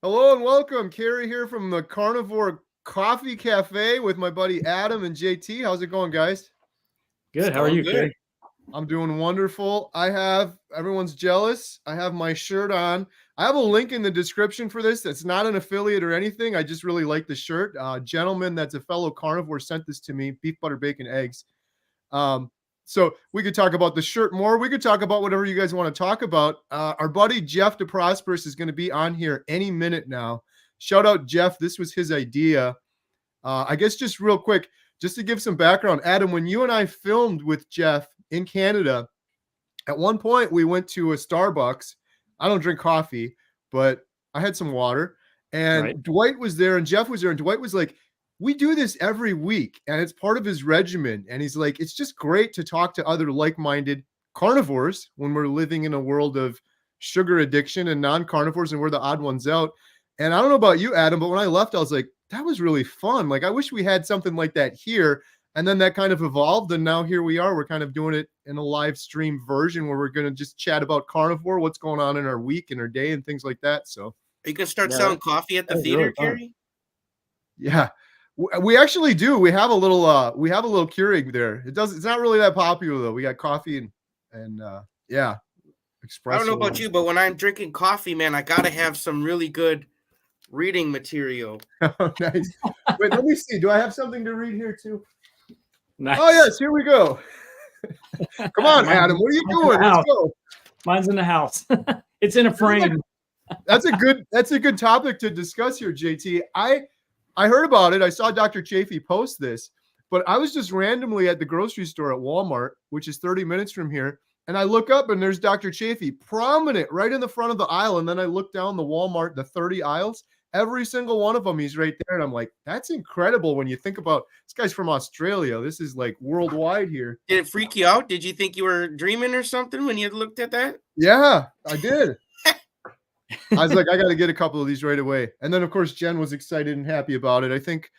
Hello and welcome. Carrie here from the Carnivore Coffee Cafe with my buddy Adam and JT. How's it going, guys? Good. How are you, Carrie? I'm doing wonderful. Everyone's jealous. I have my shirt on. I have a link in the description for this. That's not an affiliate or anything. I just really like the shirt. Gentleman that's a fellow carnivore sent this to me, beef, butter, bacon, eggs. So we could talk about the shirt more. We could talk about whatever you guys want to talk about. Our buddy Jeff DeProsperous is going to be on here any minute now. Shout out Jeff. This was his idea. I guess just real quick, just to give some background, Adam, when you and I filmed with Jeff in Canada, at one point we went to a Starbucks. I don't drink coffee, but I had some water. And right. Dwight was there and Jeff was there. And Dwight was like, we do this every week and it's part of his regimen. And he's like, it's just great to talk to other like-minded carnivores when we're living in a world of sugar addiction and non-carnivores and we're the odd ones out. And I don't know about you, Adam, but when I left, I was like, that was really fun. Like, I wish we had something like that here. And then that kind of evolved. And now here we are. We're kind of doing it in a live stream version where we're going to just chat about carnivore, what's going on in our week and our day and things like that. So are you going to start selling coffee at the theater, Carrie? Yeah. We actually do. We have a little Keurig there. It's not really that popular though. We got coffee and yeah. Espresso. I don't know about you, but when I'm drinking coffee, man, I got to have some really good reading material. Oh, nice. Wait, let me see. Do I have something to read here too? Nice. Oh yes, here we go. Come on, Adam. What are you doing? Let's go. Mine's in the house. It's in a frame. That's a good topic to discuss here, JT. I heard about it. I saw Dr. Chafee post this, but I was just randomly at the grocery store at Walmart, which is 30 minutes from here. And I look up and there's Dr. Chafee prominent right in the front of the aisle. And then I look down the Walmart, the 30 aisles, every single one of them, he's right there. And I'm like, that's incredible when you think about this guy's from Australia. This is like worldwide here. Did it freak you out? Did you think you were dreaming or something when you looked at that? Yeah, I did. I was like, I got to get a couple of these right away. And then, of course, Jen was excited and happy about it. I think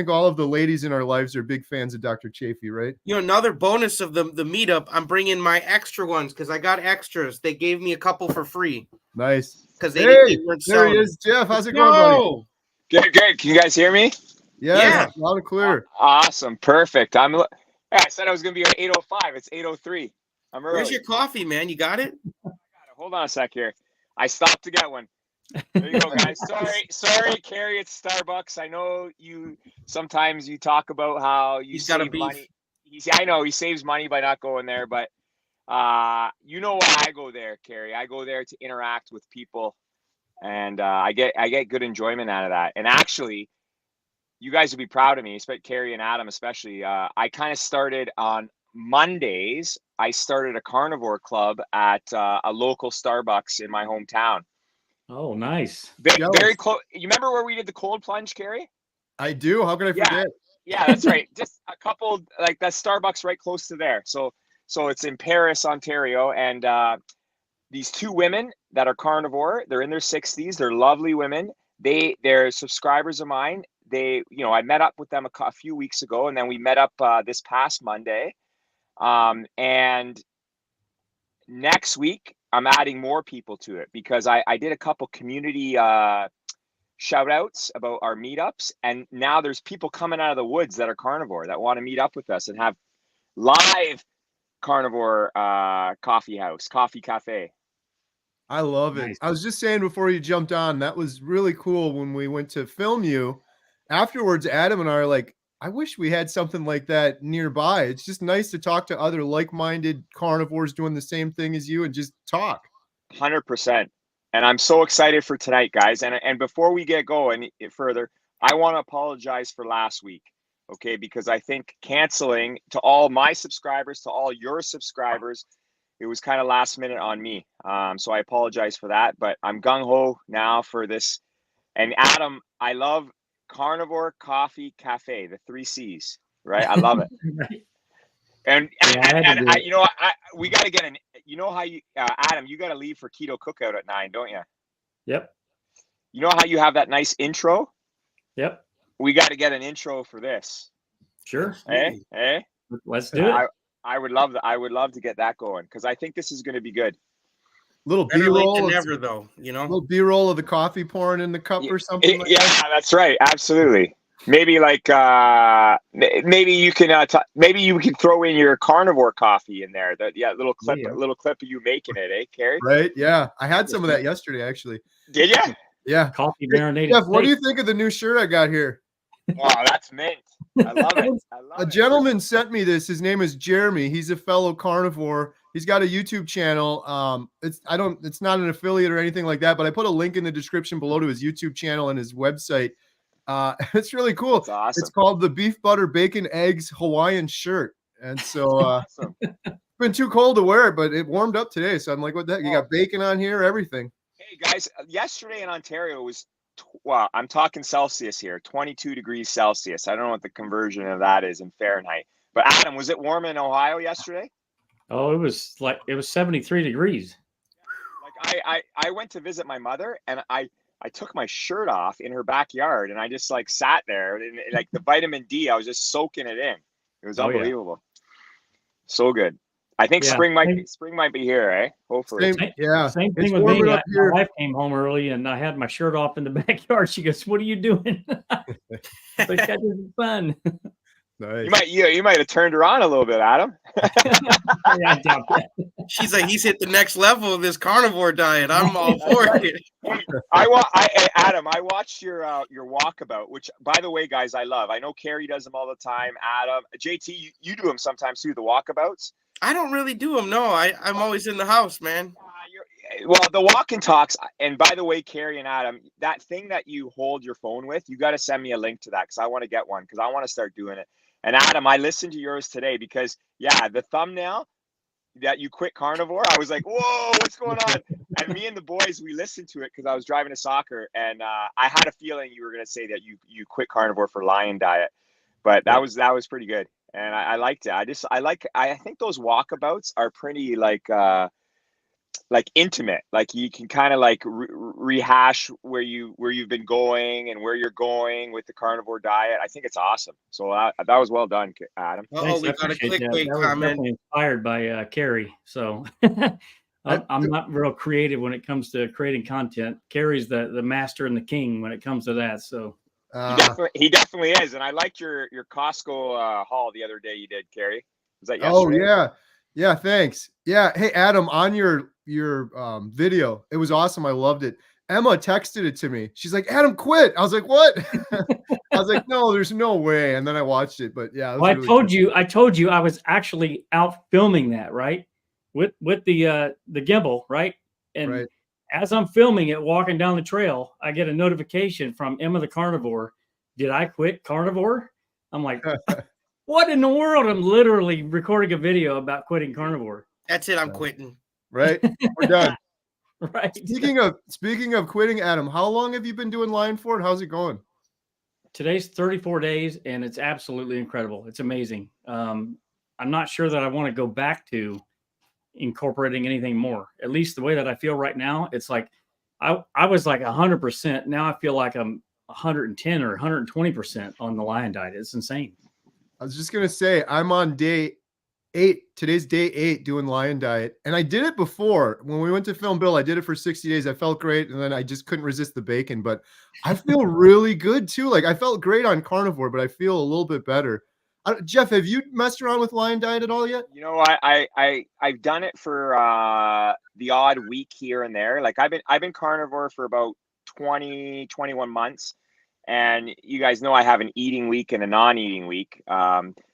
all of the ladies in our lives are big fans of Dr. Chafee, right? You know, another bonus of the meetup, I'm bringing my extra ones because I got extras. They gave me a couple for free. Nice. Because there he is, Jeff. How's it going, buddy? Good. Can you guys hear me? Yeah. Loud and clear. Awesome. Perfect. I said I was going to be at 8:05. It's 8:03. I'm early. Where's your coffee, man? You got it? I got it. Hold on a sec here. I stopped to get one. There you go, guys. Sorry, Carrie. It's Starbucks. I know sometimes you talk about how you save money. I know he saves money by not going there, but you know why I go there, Carrie. I go there to interact with people, and I get good enjoyment out of that. And actually, you guys would be proud of me, especially Carrie and Adam, especially. I kind of started on Mondays. I started a carnivore club at a local Starbucks in my hometown. Oh, nice. Very close. You remember where we did the cold plunge, Carrie? I do. How can I forget? Yeah, that's right. Just a couple, like that Starbucks right close to there. So it's in Paris, Ontario. And these two women that are carnivore, they're in their 60s. They're lovely women. They're subscribers of mine. I met up with them a few weeks ago, and then we met up this past Monday. And next week, I'm adding more people to it because I did a couple community shout outs about our meetups. And now there's people coming out of the woods that are carnivore that want to meet up with us and have live carnivore coffee cafe. I love it. Nice. I was just saying before you jumped on, that was really cool when we went to film you. Afterwards, Adam and I are like, I wish we had something like that nearby. It's just nice to talk to other like-minded carnivores doing the same thing as you and just talk. 100%. And I'm so excited for tonight, guys. And before we get going further, I want to apologize for last week, okay? Because I think canceling to all my subscribers, to all your subscribers, it was kind of last minute on me. So I apologize for that. But I'm gung-ho now for this. And Adam, I love Carnivore Coffee Cafe, the 3 C's, right? I love it. Right. And we got to get how you, Adam, you got to leave for keto cookout at 9, don't you? Yep. You know how you have that nice intro? Yep. We got to get an intro for this. Sure. Hey. Let's do it. I would love that. I would love to get that going because I think this is going to be good. Little Better late B-roll, than never, though. You know. little B-roll of the coffee pouring in the cup or something like Yeah, that. that's right. Absolutely. Maybe like maybe you can maybe you can throw in your carnivore coffee in there. That little clip, Yeah. little clip of you making it, Carrie? Right? Yeah, I had some of that yesterday, actually. Did you? Yeah. Coffee Hey, marinated Jeff, what do steak. you think of the new shirt I got here? Oh, that's mint. I love it. I love A it. gentleman sent me this. His name is Jeremy. He's a fellow carnivore. He's got a YouTube channel. It's not an affiliate or anything like that, but I put a link in the description below to his YouTube channel and his website. It's really cool. That's awesome. It's called the Beef Butter Bacon Eggs Hawaiian Shirt. And so Awesome. it's been too cold to wear it, but it warmed up today. So I'm like, what the heck? You got bacon on here, everything. Hey guys, yesterday in Ontario was well, I'm talking Celsius here, 22 degrees Celsius. I don't know what the conversion of that is in Fahrenheit. But Adam, was it warm in Ohio yesterday? Oh, it was 73 degrees. Like I went to visit my mother and I took my shirt off in her backyard and I just like sat there and like the vitamin D, I was just soaking it in. It was unbelievable. So good. I think Yeah. spring might be here, eh? Hopefully. Same thing with me. My wife came home early and I had my shirt off in the backyard. She goes, "What are you doing?" Like, that isn't fun. Nice. You might have turned her on a little bit, Adam. Yeah, I doubt that. She's like, he's hit the next level of this carnivore diet. I'm all for it. Adam, I watched your walkabout, which, by the way, guys, I love. I know Carrie does them all the time. Adam, JT, you do them sometimes too. The walkabouts. I don't really do them. No, I'm always in the house, man. Well, the walk and talks. And by the way, Carrie and Adam, that thing that you hold your phone with, you got to send me a link to that because I want to get one because I want to start doing it. And Adam, I listened to yours today because the thumbnail that you quit carnivore, I was like, whoa, what's going on? And me and the boys, we listened to it because I was driving to soccer, and I had a feeling you were going to say that you quit carnivore for Lion Diet, but that was pretty good, and I liked it. I think those walkabouts are pretty like intimate, like you can kind of like rehash where you've been going and where you're going with the carnivore diet. I think it's awesome. So that was well done, Adam. Oh, we got a clickbait that was comment. definitely inspired by Carrie. So I'm not real creative when it comes to creating content. Carrie's the master and the king when it comes to that. So he definitely is. And I liked your Costco haul the other day you did, Carrie. Was that yesterday? Oh yeah, thanks. Yeah, hey Adam, on your video, it was awesome. I loved it. Emma texted it to me. She's like, "Adam quit." I was like, "What?" I was like, "No, there's no way." And then I watched it, but yeah. Well, I told you I was actually out filming that, right? With the gimbal, right? And as I'm filming it, walking down the trail, I get a notification from Emma the Carnivore. Did I quit carnivore? I'm like, what in the world? I'm literally recording a video about quitting carnivore. That's it. I'm quitting. Right. We're done. Right. Speaking of quitting, Adam, how long have you been doing Lion for? How's it going? Today's 34 days, and it's absolutely incredible. It's amazing. I'm not sure that I want to go back to incorporating anything more. At least the way that I feel right now, it's like I was like 100%. Now I feel like I'm 110 or 120% on the Lion Diet. It's insane. I was just gonna say I'm on day 8. Today's day 8 doing Lion Diet, and I did it before when we went to film Bill. I did it for 60 days. I felt great, and then I just couldn't resist the bacon. But I feel really good too. Like I felt great on carnivore, but I feel a little bit better. Jeff, have you messed around with Lion Diet at all yet? You know, I've done it for the odd week here and there. Like I've been carnivore for about 21 months, and you guys know I have an eating week and a non-eating week.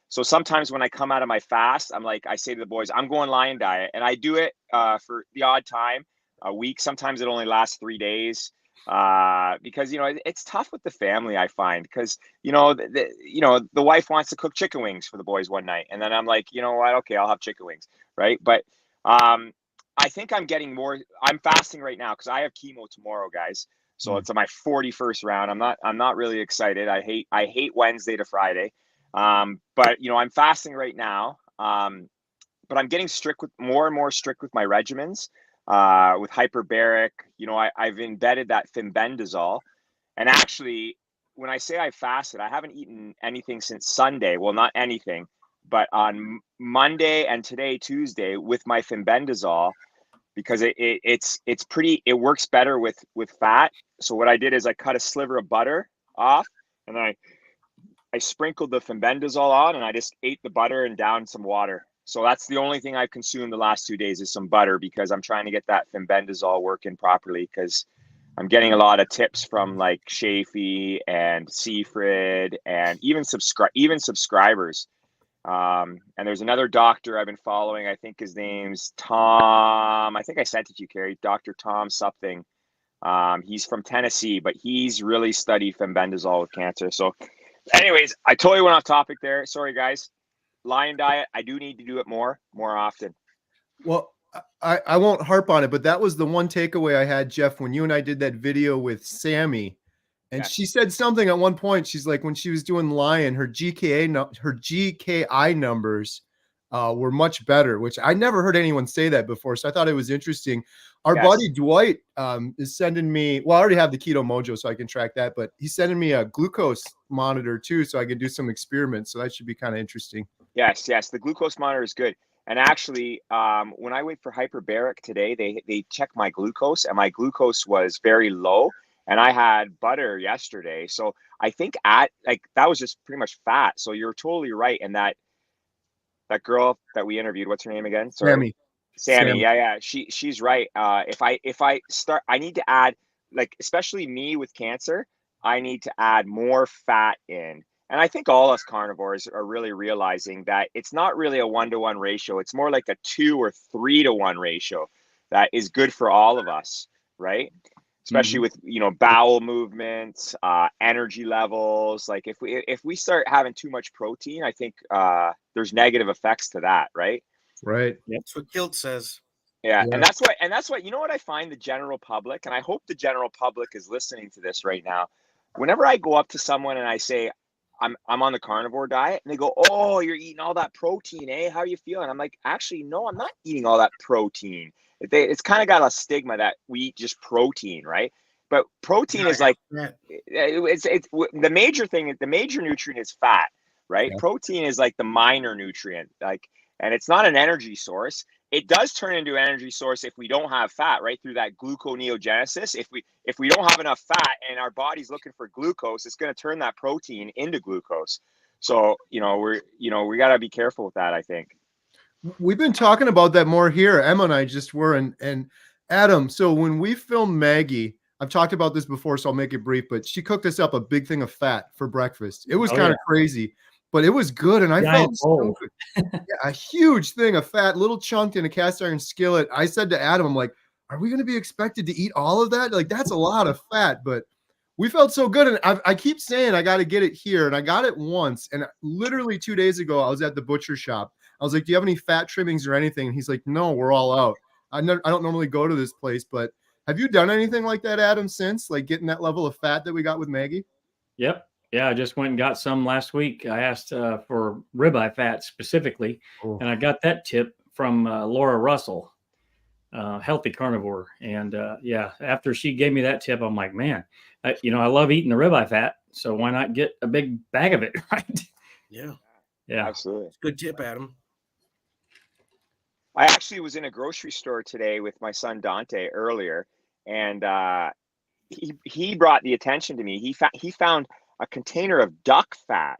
So sometimes when I come out of my fast, I say to the boys, I'm going Lion Diet, and I do it for the odd time, a week. Sometimes it only lasts 3 days because it's tough with the family. I find because the wife wants to cook chicken wings for the boys one night, and then I'm like, you know what? Okay, I'll have chicken wings, right? But I think I'm getting more. I'm fasting right now because I have chemo tomorrow, guys. So it's my 41st round. I'm not really excited. I hate Wednesday to Friday. But I'm fasting right now. But I'm getting more and more strict with my regimens, with hyperbaric. I've embedded that fenbendazole, and actually, when I say I fasted, I haven't eaten anything since Sunday. Well, not anything, but on Monday and today, Tuesday, with my fenbendazole, because it works better with fat. So what I did is I cut a sliver of butter off, and I sprinkled the fenbendazole on, and I just ate the butter and downed some water. So that's the only thing I've consumed the last 2 days is some butter, because I'm trying to get that fenbendazole working properly, because I'm getting a lot of tips from like Shafee and Seafrid and even subscribers. And there's another doctor I've been following. I think his name's Tom. I think I sent it to you, Carrie. Dr. Tom something. He's from Tennessee, but he's really studied fenbendazole with cancer. So anyways, I totally went off topic there. Sorry, guys. Lion diet. I do need to do it more often. Well, I won't harp on it, but that was the one takeaway I had, Jeff, when you and I did that video with Sammy. And Yes. she said something at one point. She's like, when she was doing Lion, her GKI numbers were much better, which I never heard anyone say that before. So I thought it was interesting. Our Yes. buddy Dwight is sending me, well, I already have the Keto Mojo, so I can track that, but he's sending me a glucose monitor too, so I can do some experiments. So that should be kind of interesting. Yes. The glucose monitor is good. And actually, when I went for hyperbaric today, they checked my glucose, and my glucose was very low. And I had butter yesterday. So I think that was just pretty much fat. So you're totally right. And that girl that we interviewed, what's her name again? Sorry. Sammy. Yeah. She's right. If I start, I need to add, like, especially me with cancer, I need to add more fat in. And I think all us carnivores are really realizing that it's not really a 1-to-1 ratio. It's more like a 2 or 3-to-1 ratio that is good for all of us, right? Especially with, bowel movements, energy levels. Like if we start having too much protein, I think there's negative effects to that, right? Right. That's what Kilt says. Yeah. And that's what, you know what I find the general public, and I hope the general public is listening to this right now. Whenever I go up to someone and I say, I'm on the carnivore diet, and they go, "Oh, you're eating all that protein, eh? How are you feeling?" I'm like, actually, no, I'm not eating all that protein. It's kind of got a stigma that we eat just protein, right? But protein is like, it's the major thing. The major nutrient is fat, right? Yeah. Protein is like the minor nutrient, and it's not an energy source. It does turn into an energy source if we don't have fat, right? Through that gluconeogenesis. If we don't have enough fat and our body's looking for glucose, it's going to turn that protein into glucose. So, we got to be careful with that, I think. We've been talking about that more here. Emma and I just were, and Adam. So when we filmed Maggie, I've talked about this before, so I'll make it brief, but she cooked us up a big thing of fat for breakfast. It was kind of crazy, but it was good. And I felt so good. Yeah, a huge thing of fat, little chunked in a cast iron skillet. I said to Adam, I'm like, are we going to be expected to eat all of that? Like, that's a lot of fat, but we felt so good. And I keep saying, I got to get it here. And I got it once. And literally 2 days ago, I was at the butcher shop. I was like, do you have any fat trimmings or anything? And he's like, no, we're all out. I don't normally go to this place, but have you done anything like that, Adam, since, like, getting that level of fat that we got with Maggie? Yep. Yeah, I just went and got some last week. I asked for ribeye fat specifically, and I got that tip from Laura Russell, Healthy Carnivore. And after she gave me that tip, I'm like, man, I love eating the ribeye fat, so why not get a big bag of it, right? Yeah, absolutely. Good tip, Adam. I actually was in a grocery store today with my son Dante earlier, and he brought the attention to me. He found a container of duck fat.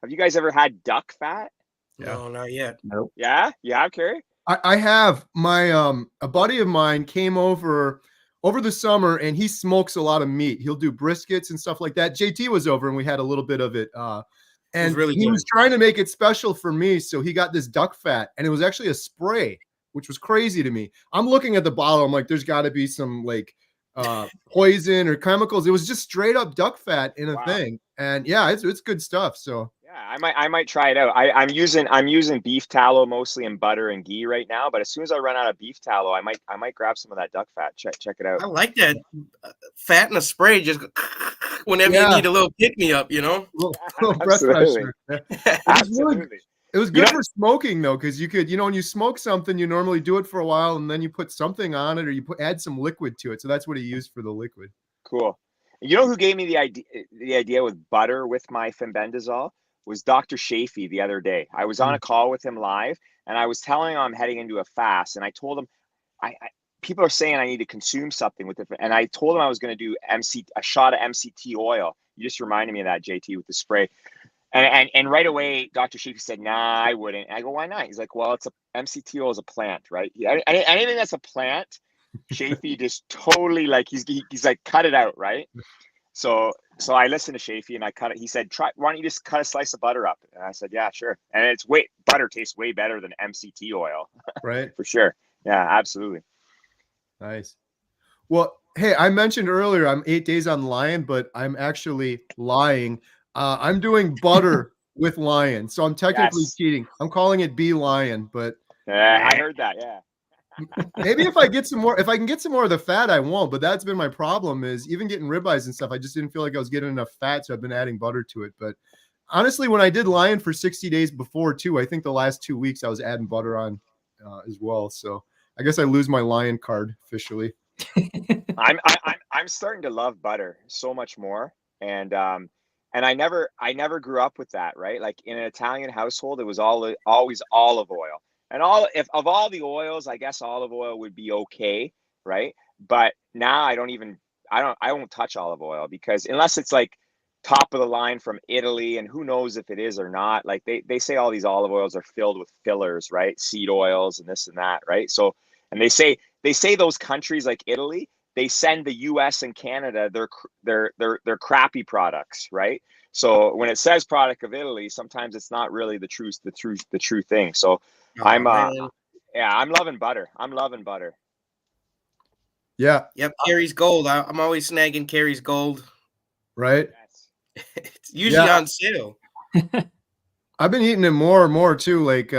Have you guys ever had duck fat? No, not yet. Nope. Yeah, Carrie? I have. My a buddy of mine came over the summer, and he smokes a lot of meat. He'll do briskets and stuff like that. JT was over, and we had a little bit of it. And he was trying to make it special for me, so he got this duck fat, and it was actually a spray, which was crazy to me. I'm looking at the bottle. I'm like, there's got to be some like poison or chemicals. It was just straight up duck fat in a thing, and yeah, it's good stuff. So yeah, I might try it out. I'm using beef tallow mostly in butter and ghee right now, but as soon as I run out of beef tallow, I might grab some of that duck fat. Check it out. I like that fat in a spray. Just whenever you need a little pick me up, little breath pressure. Absolutely. It was good for smoking though, because you could, when you smoke something, you normally do it for a while, and then you put something on it, or you add some liquid to it. So that's what he used for the liquid. Cool. You know who gave me the idea with butter with my fenbendazole was Dr. Shafee the other day. I was on a call with him live, and I was telling him I'm heading into a fast, and I told him people are saying I need to consume something with it, and I told them I was going to do a shot of MCT oil. You just reminded me of that, JT, with the spray. And right away, Dr. Sheepy said, "Nah, I wouldn't." And I go, "Why not?" He's like, "Well, it's MCT oil is a plant, right? Anything that's a plant, Shafee just totally like he's like cut it out, right?" So I listened to Shafee and I cut it. He said, why don't you just cut a slice of butter up?" And I said, "Yeah, sure." And butter tastes way better than MCT oil, right? For sure. Yeah, absolutely. Nice. Well, hey, I mentioned earlier I'm 8 days on Lion, but I'm actually lying. I'm doing butter with Lion, so I'm technically cheating. I'm calling it B Lion, but I heard that. Yeah. maybe if I can get some more of the fat, I won't. But that's been my problem, is even getting ribeyes and stuff. I just didn't feel like I was getting enough fat, so I've been adding butter to it. But honestly, when I did Lion for 60 days before too, I think the last 2 weeks I was adding butter on as well. So I guess I lose my Lion card officially. I'm starting to love butter so much more, and I never grew up with that, right? Like in an Italian household, it was always olive oil, and if of all the oils, I guess olive oil would be okay, right? But now I won't touch olive oil, because unless it's like top of the line from Italy, and who knows if it is or not. Like they say all these olive oils are filled with fillers, right? Seed oils and this and that, right? So, and they say those countries like Italy, they send the US and Canada their crappy products, right? So when it says product of Italy, sometimes it's not really the true thing. So I'm loving butter. I'm loving butter. Yeah. Yep. Kerry's Gold. I'm always snagging Kerry's Gold. Right. It's usually on sale. I've been eating it more and more too, like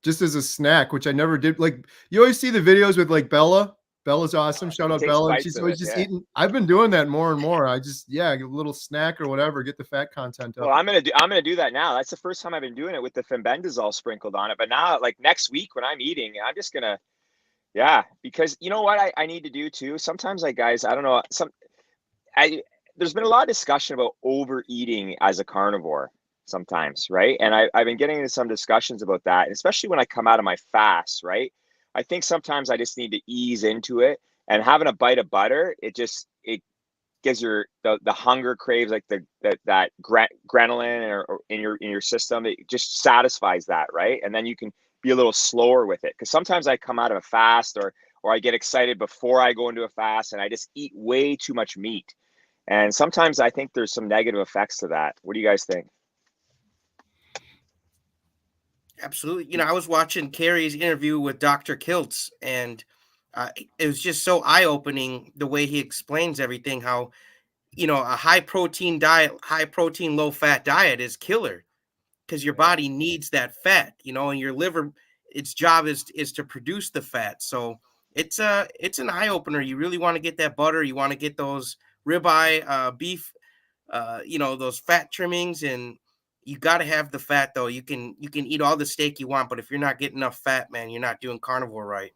just as a snack, which I never did. Like you always see the videos with like Bella. Bella's awesome. Shout out Bella. She's always just eating. I've been doing that more and more. I just get a little snack or whatever, get the fat content up. Well, I'm gonna do that now. That's the first time I've been doing it with the fenbendazole sprinkled on it. But now, like next week when I'm eating, I'm just gonna, because you know what I need to do too. Sometimes, like guys, I don't know. There's been a lot of discussion about overeating as a carnivore sometimes, right? And I've been getting into some discussions about that, especially when I come out of my fast, right? I think sometimes I just need to ease into it, and having a bite of butter, it gives the hunger craves, like that ghrelin or in your system. It just satisfies that, right? And then you can be a little slower with it, because sometimes I come out of a fast or I get excited before I go into a fast and I just eat way too much meat. And sometimes I think there's some negative effects to that. What do you guys think? Absolutely. I was watching Kerry's interview with Dr. Kiltz, and it was just so eye-opening the way he explains everything, how, a high-protein diet, high-protein, low-fat diet is killer, because your body needs that fat, and your liver, its job is to produce the fat. So it's an eye-opener. You really want to get that butter. You want to get those ribeye, beef, those fat trimmings, and you got to have the fat though. You can eat all the steak you want, but if you're not getting enough fat, man, you're not doing carnivore right.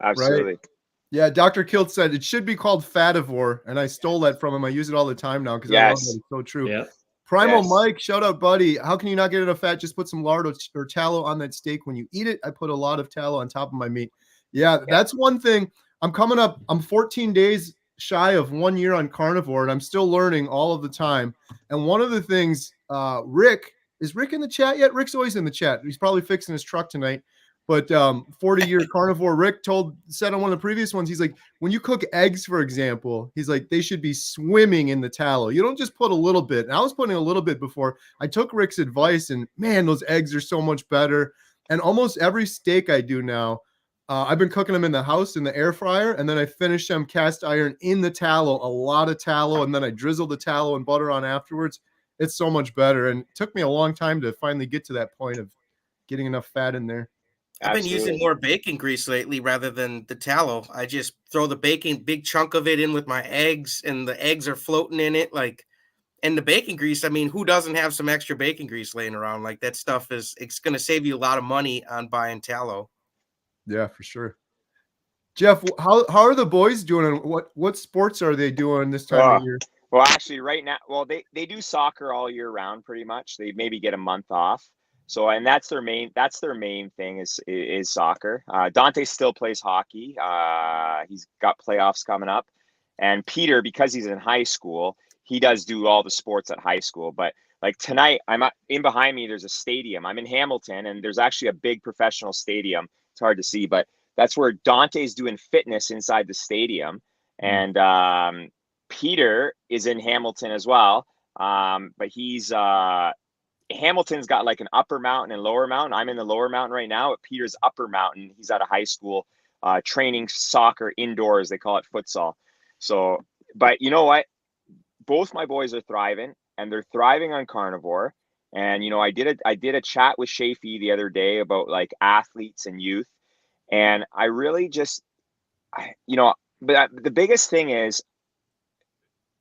Absolutely. Right. Yeah, Dr. Kilt said it should be called Fativore, and I stole that from him. I use it all the time now because I love it. It's so true. Yeah. Primal Mike, shout out, buddy. How can you not get enough fat? Just put some lard or tallow on that steak. When you eat it, I put a lot of tallow on top of my meat. Yeah, that's one thing. I'm 14 days shy of 1 year on carnivore, and I'm still learning all of the time. And one of the things, Rick, is Rick in the chat yet? Rick's always in the chat. He's probably fixing his truck tonight. But 40-year carnivore Rick said on one of the previous ones, he's like, when you cook eggs, for example, he's like, they should be swimming in the tallow. You don't just put a little bit. And I was putting a little bit before. I took Rick's advice, and man, those eggs are so much better. And almost every steak I do now, I've been cooking them in the house in the air fryer, and then I finish them cast iron in the tallow, a lot of tallow, and then I drizzle the tallow and butter on afterwards. It's so much better. And it took me a long time to finally get to that point of getting enough fat in there. I've been using more bacon grease lately rather than the tallow. I just throw the bacon, big chunk of it in with my eggs, and the eggs are floating in it. And the bacon grease, I mean, who doesn't have some extra bacon grease laying around? Like that stuff it's going to save you a lot of money on buying tallow. Yeah, for sure. Jeff, how are the boys doing? And what sports are they doing this time of year? Well, actually right now, they do soccer all year round pretty much. They maybe get a month off. So, and that's their main thing is soccer. Dante still plays hockey. He's got playoffs coming up. And Peter, because he's in high school, he does do all the sports at high school. But like tonight, in behind me, there's a stadium. I'm in Hamilton, and there's actually a big professional stadium. It's hard to see, but that's where Dante's doing fitness inside the stadium. And Peter is in Hamilton as well. But he's Hamilton's got like an upper mountain and lower mountain. I'm in the lower mountain right now at Peter's upper mountain. He's at a high school training soccer indoors. They call it futsal. So, but you know what? Both my boys are thriving, and they're thriving on carnivore. And, you know, I did a chat with Shafi the other day about like athletes and youth. And I really just, you know, but the biggest thing is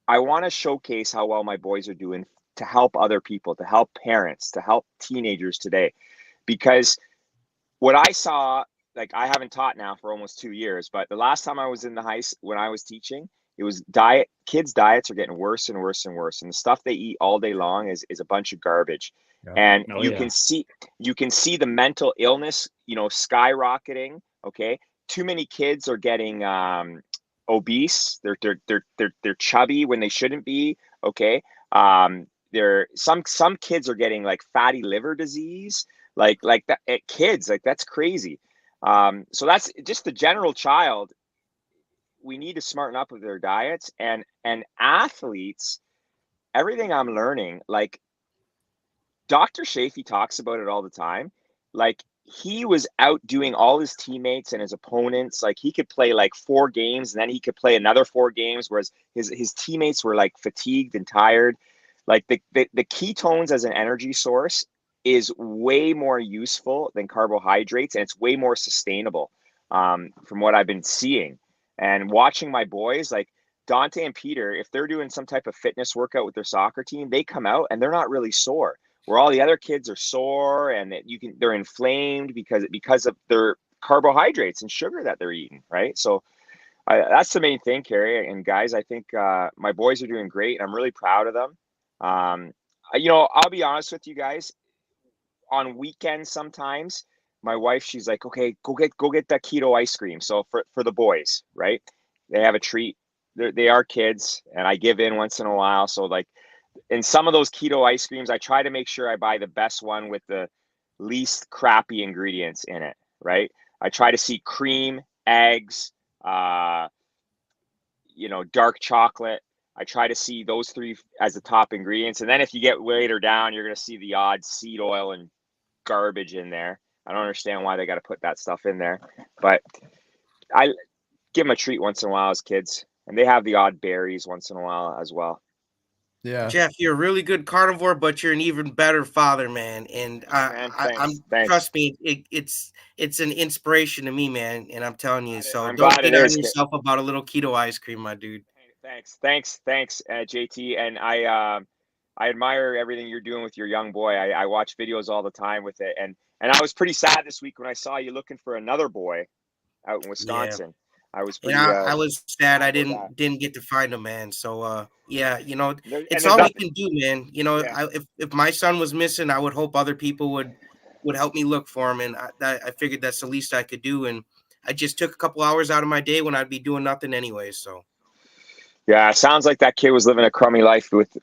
I want to showcase how well my boys are doing to help other people, to help parents, to help teenagers today. Because what I saw, like I haven't taught now for almost 2 years, but the last time I was in when I was teaching, it was kids' diets are getting worse and worse and worse. And the stuff they eat all day long is a bunch of garbage. Yeah. And you can see the mental illness, you know, skyrocketing. Okay. Too many kids are getting obese. They're chubby when they shouldn't be. Okay. Some kids are getting like fatty liver disease, like that at kids, like that's crazy. So that's just the general child. We need to smarten up with their diets and athletes. Everything I'm learning, like Dr. Shafi talks about it all the time. Like he was out doing all his teammates and his opponents. Like he could play like 4 games and then he could play another 4 games, whereas his teammates were like fatigued and tired. Like the ketones as an energy source is way more useful than carbohydrates, and it's way more sustainable from what I've been seeing. And watching my boys, like Dante and Peter, if they're doing some type of fitness workout with their soccer team, they come out and they're not really sore. Where all the other kids are sore and they're inflamed because of their carbohydrates and sugar that they're eating, right? So that's the main thing, Carrie. And guys, I think my boys are doing great, and I'm really proud of them. You know, I'll be honest with you guys. On weekends, sometimes my wife, she's like, okay, go get that keto ice cream. So for the boys, right? They have a treat. They are kids, and I give in once in a while. So like in some of those keto ice creams, I try to make sure I buy the best one with the least crappy ingredients in it, right? I try to see cream, eggs, you know, dark chocolate. I try to see those 3 as the top ingredients. And then if you get later down, you're going to see the odd seed oil and garbage in there. I don't understand why they got to put that stuff in there, but I give them a treat once in a while as kids, and they have the odd berries once in a while as well. Yeah, Jeff, you're a really good carnivore, but you're an even better father, man. And thanks. Trust me, it's an inspiration to me, man. And I'm telling you, so I'm don't glad get it on is. yourself about a little keto ice cream, my dude. Thanks, JT. And I admire everything you're doing with your young boy. I watch videos all the time with it, and I was pretty sad this week when I saw you looking for another boy out in Wisconsin. Yeah. I was pretty. I was sad I didn't get to find him, man. So yeah, you know, it's all we can do, man. You know, yeah. If my son was missing, I would hope other people would help me look for him, and I figured that's the least I could do. And I just took a couple hours out of my day when I'd be doing nothing anyway. So yeah, it sounds like that kid was living a crummy life with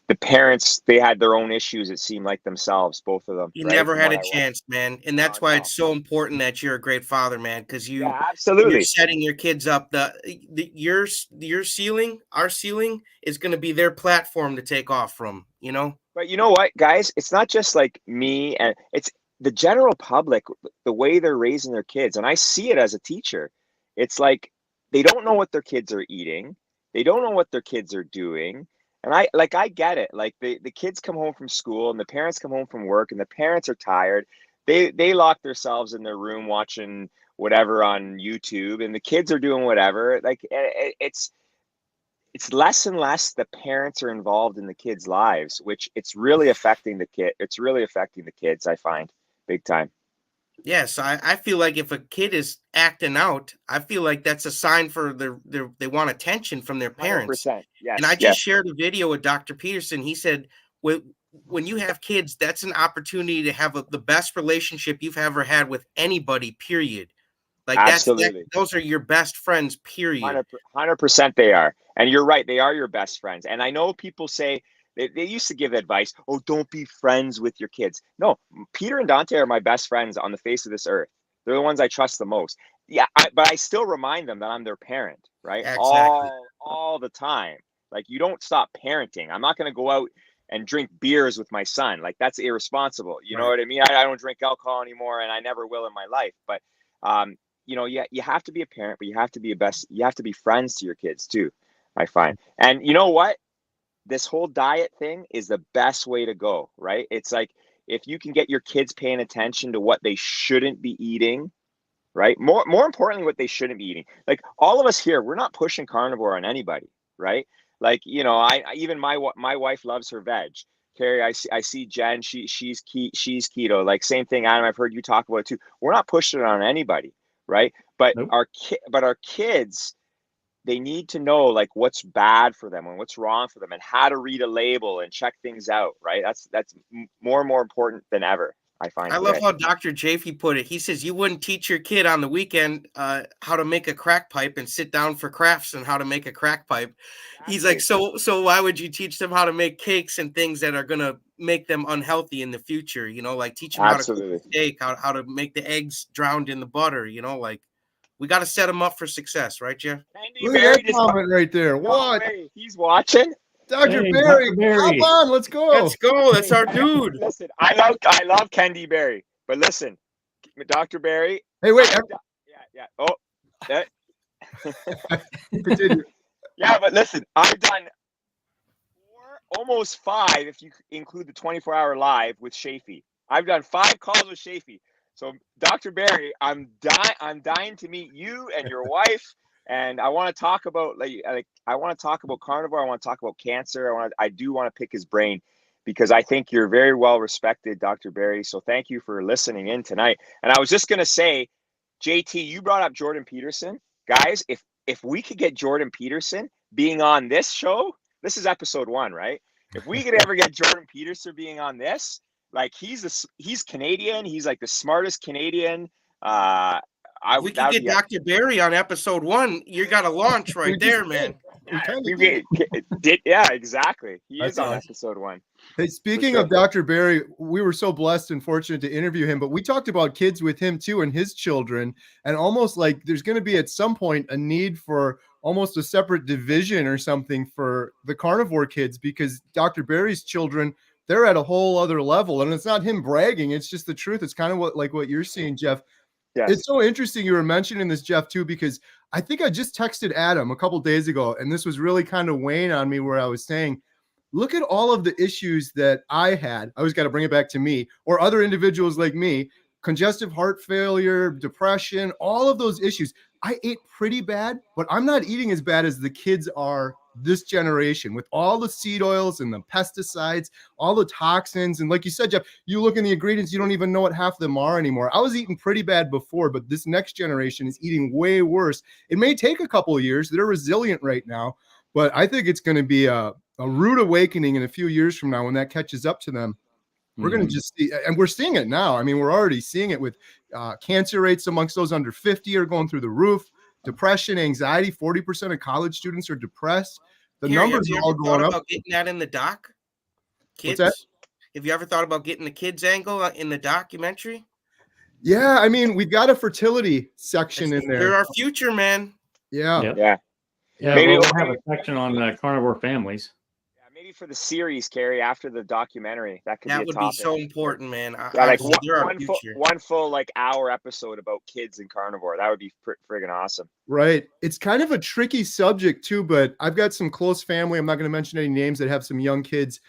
the parents. They had their own issues, it seemed like themselves, both of them. You never had a chance, man. And that's why it's so important that you're a great father, man, because absolutely, you're setting your kids up. Your ceiling, our ceiling is going to be their platform to take off from, you know? But you know what, guys? It's not just like me, and it's the general public, the way they're raising their kids. And I see it as a teacher. It's like they don't know what their kids are eating. They don't know what their kids are doing. And I get it. Like the kids come home from school and the parents come home from work and the parents are tired. They lock themselves in their room watching whatever on YouTube, and the kids are doing whatever. Like it's less and less the parents are involved in the kids' lives, which it's really affecting the kid. It's really affecting the kids, I find, big time. Yes, I feel like if a kid is acting out, I feel like that's a sign for they want attention from their parents. 100%. Yes, and I just shared a video with Dr. Peterson. He said, when you have kids, that's an opportunity to have the best relationship you've ever had with anybody, period. Like those are your best friends, period. 100% they are. And you're right. They are your best friends. And I know people say they used to give advice. Oh, don't be friends with your kids. No, Peter and Dante are my best friends on the face of this earth. They're the ones I trust the most. Yeah. But I still remind them that I'm their parent, right? Exactly. All the time. Like, you don't stop parenting. I'm not going to go out and drink beers with my son. Like, that's irresponsible. You know what I mean? I don't drink alcohol anymore, and I never will in my life. But, you know, you have to be a parent, but you have to be friends to your kids too, I find. And you know what? This whole diet thing is the best way to go, right? It's like, if you can get your kids paying attention to what they shouldn't be eating, right? More importantly, what they shouldn't be eating. Like, all of us here, we're not pushing carnivore on anybody, right? Like, you know, even my wife loves her veg. Carrie, I see Jen, she's keto. Like, same thing, Adam, I've heard you talk about it too. We're not pushing it on anybody, right? But Nope. our kids, they need to know like what's bad for them and what's wrong for them and how to read a label and check things out, right? That's more and more important than ever, I find. I love how Dr. Jaffe put it. He says you wouldn't teach your kid on the weekend how to make a crack pipe and sit down for crafts and how to make a crack pipe. Exactly. He's like, so why would you teach them how to make cakes and things that are going to make them unhealthy in the future? You know, like teach them how to cook a steak, how to make the eggs drowned in the butter, you know, like we got to set them up for success, right, Jeff? Look at that comment right there. What? He's watching. Dr. Barry, hop on, let's go. Let's go. That's our dude. Listen, I love Kendi Barry, but listen, Dr. Barry. Hey, wait. Yeah. Oh, that. Continue. Yeah, but listen, I've done 4, almost 5, if you include the 24-hour live with Shafee. I've done 5 calls with Shafee. So, Dr. Barry, I'm dying to meet you and your wife. And I want to talk about I want to talk about carnivore. I want to talk about cancer. I do want to pick his brain because I think you're very well respected, Dr. Barry. So thank you for listening in tonight. And I was just going to say, JT, you brought up Jordan Peterson. Guys, if we could get Jordan Peterson being on this show, this is episode 1, right? If we could ever get Jordan Peterson being on this, like he's Canadian. He's like the smartest Canadian. We could get Dr. Barry on episode 1. You got a launch right there, man. Yeah, exactly. He is on episode 1. Hey, speaking of Dr. Barry, we were so blessed and fortunate to interview him, but we talked about kids with him too and his children, and almost like there's going to be at some point a need for almost a separate division or something for the carnivore kids, because Dr. Barry's children, they're at a whole other level, and it's not him bragging. It's just the truth. It's kind of what you're seeing, Jeff. Yes. It's so interesting you were mentioning this, Jeff, too, because I think I just texted Adam a couple days ago, and this was really kind of weighing on me where I was saying, look at all of the issues that I had. I always got to bring it back to me or other individuals like me, congestive heart failure, depression, all of those issues. I ate pretty bad, but I'm not eating as bad as the kids are this generation with all the seed oils and the pesticides, all the toxins. And like you said, Jeff, you look in the ingredients, you don't even know what half of them are anymore. I was eating pretty bad before, but this next generation is eating way worse. It may take a couple of years. They're resilient right now, but I think it's going to be a rude awakening in a few years from now when that catches up to them. We're going to just see, and we're seeing it now. I mean, we're already seeing it with cancer rates amongst those under 50 are going through the roof. Depression, anxiety, 40% of college students are depressed. The numbers are all going up. About getting that in the doc? Kids? What's that? Have you ever thought about getting the kids angle in the documentary? Yeah, I mean, we've got a fertility section in there. They're our future, man. Yeah. Yep. Yeah. Maybe we'll have a section on carnivore families. Maybe for the series, Carrie, after the documentary, that would be so important, man. Like one full like hour episode about kids and carnivore. That would be friggin' awesome. Right. It's kind of a tricky subject too, but I've got some close family. I'm not going to mention any names that have some young kids,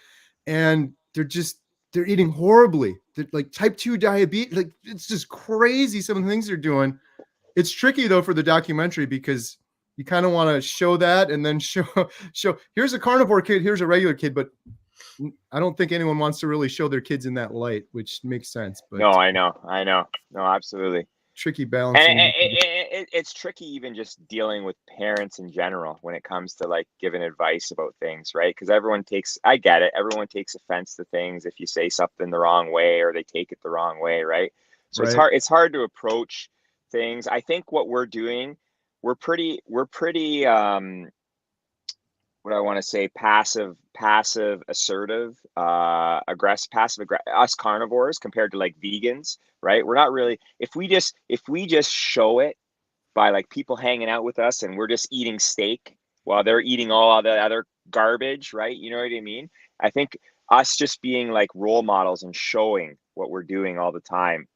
and they're eating horribly. They're like type 2 diabetes. Like it's just crazy. Some of the things they're doing. It's tricky though for the documentary because you kind of want to show that and then show here's a carnivore kid, here's a regular kid, but I don't think anyone wants to really show their kids in that light, which makes sense. But no, I know. No, absolutely. tricky And balancing. it's tricky even just dealing with parents in general when it comes to like giving advice about things, right? Because I get it, everyone takes offense to things if you say something the wrong way or they take it the wrong way, right? So Right. it's hard to approach things. I think what we're doing, we're pretty what I want to say, passive, assertive, aggressive, us carnivores compared to like vegans, right? We're not really, if we just show it by like people hanging out with us and we're just eating steak while they're eating all the other garbage, right? You know what I mean? I think us just being like role models and showing what we're doing all the time,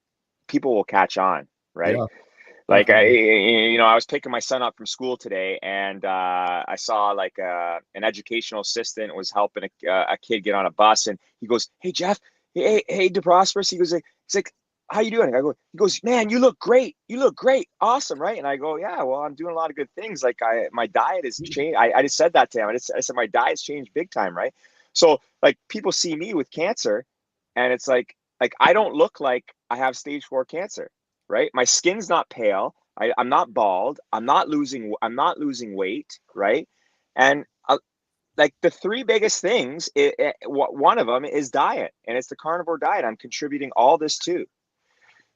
people will catch on, right? Yeah. Like Definitely. I was picking my son up from school today, and I saw like an educational assistant was helping a kid get on a bus, and he goes, "Hey Jeff, hey DeProsperous," he's like, "How you doing?" He goes, "Man, you look great, awesome, right?" And I go, "Yeah, well, I'm doing a lot of good things. Like my diet has changed." I just said that to him. I said my diet's changed big time, right? So like people see me with cancer, and it's like I don't look like I have stage 4 cancer, right? My skin's not pale. I'm not bald. I'm not losing weight, right? And like the three biggest things, one of them is diet, and it's the carnivore diet. I'm contributing all this to.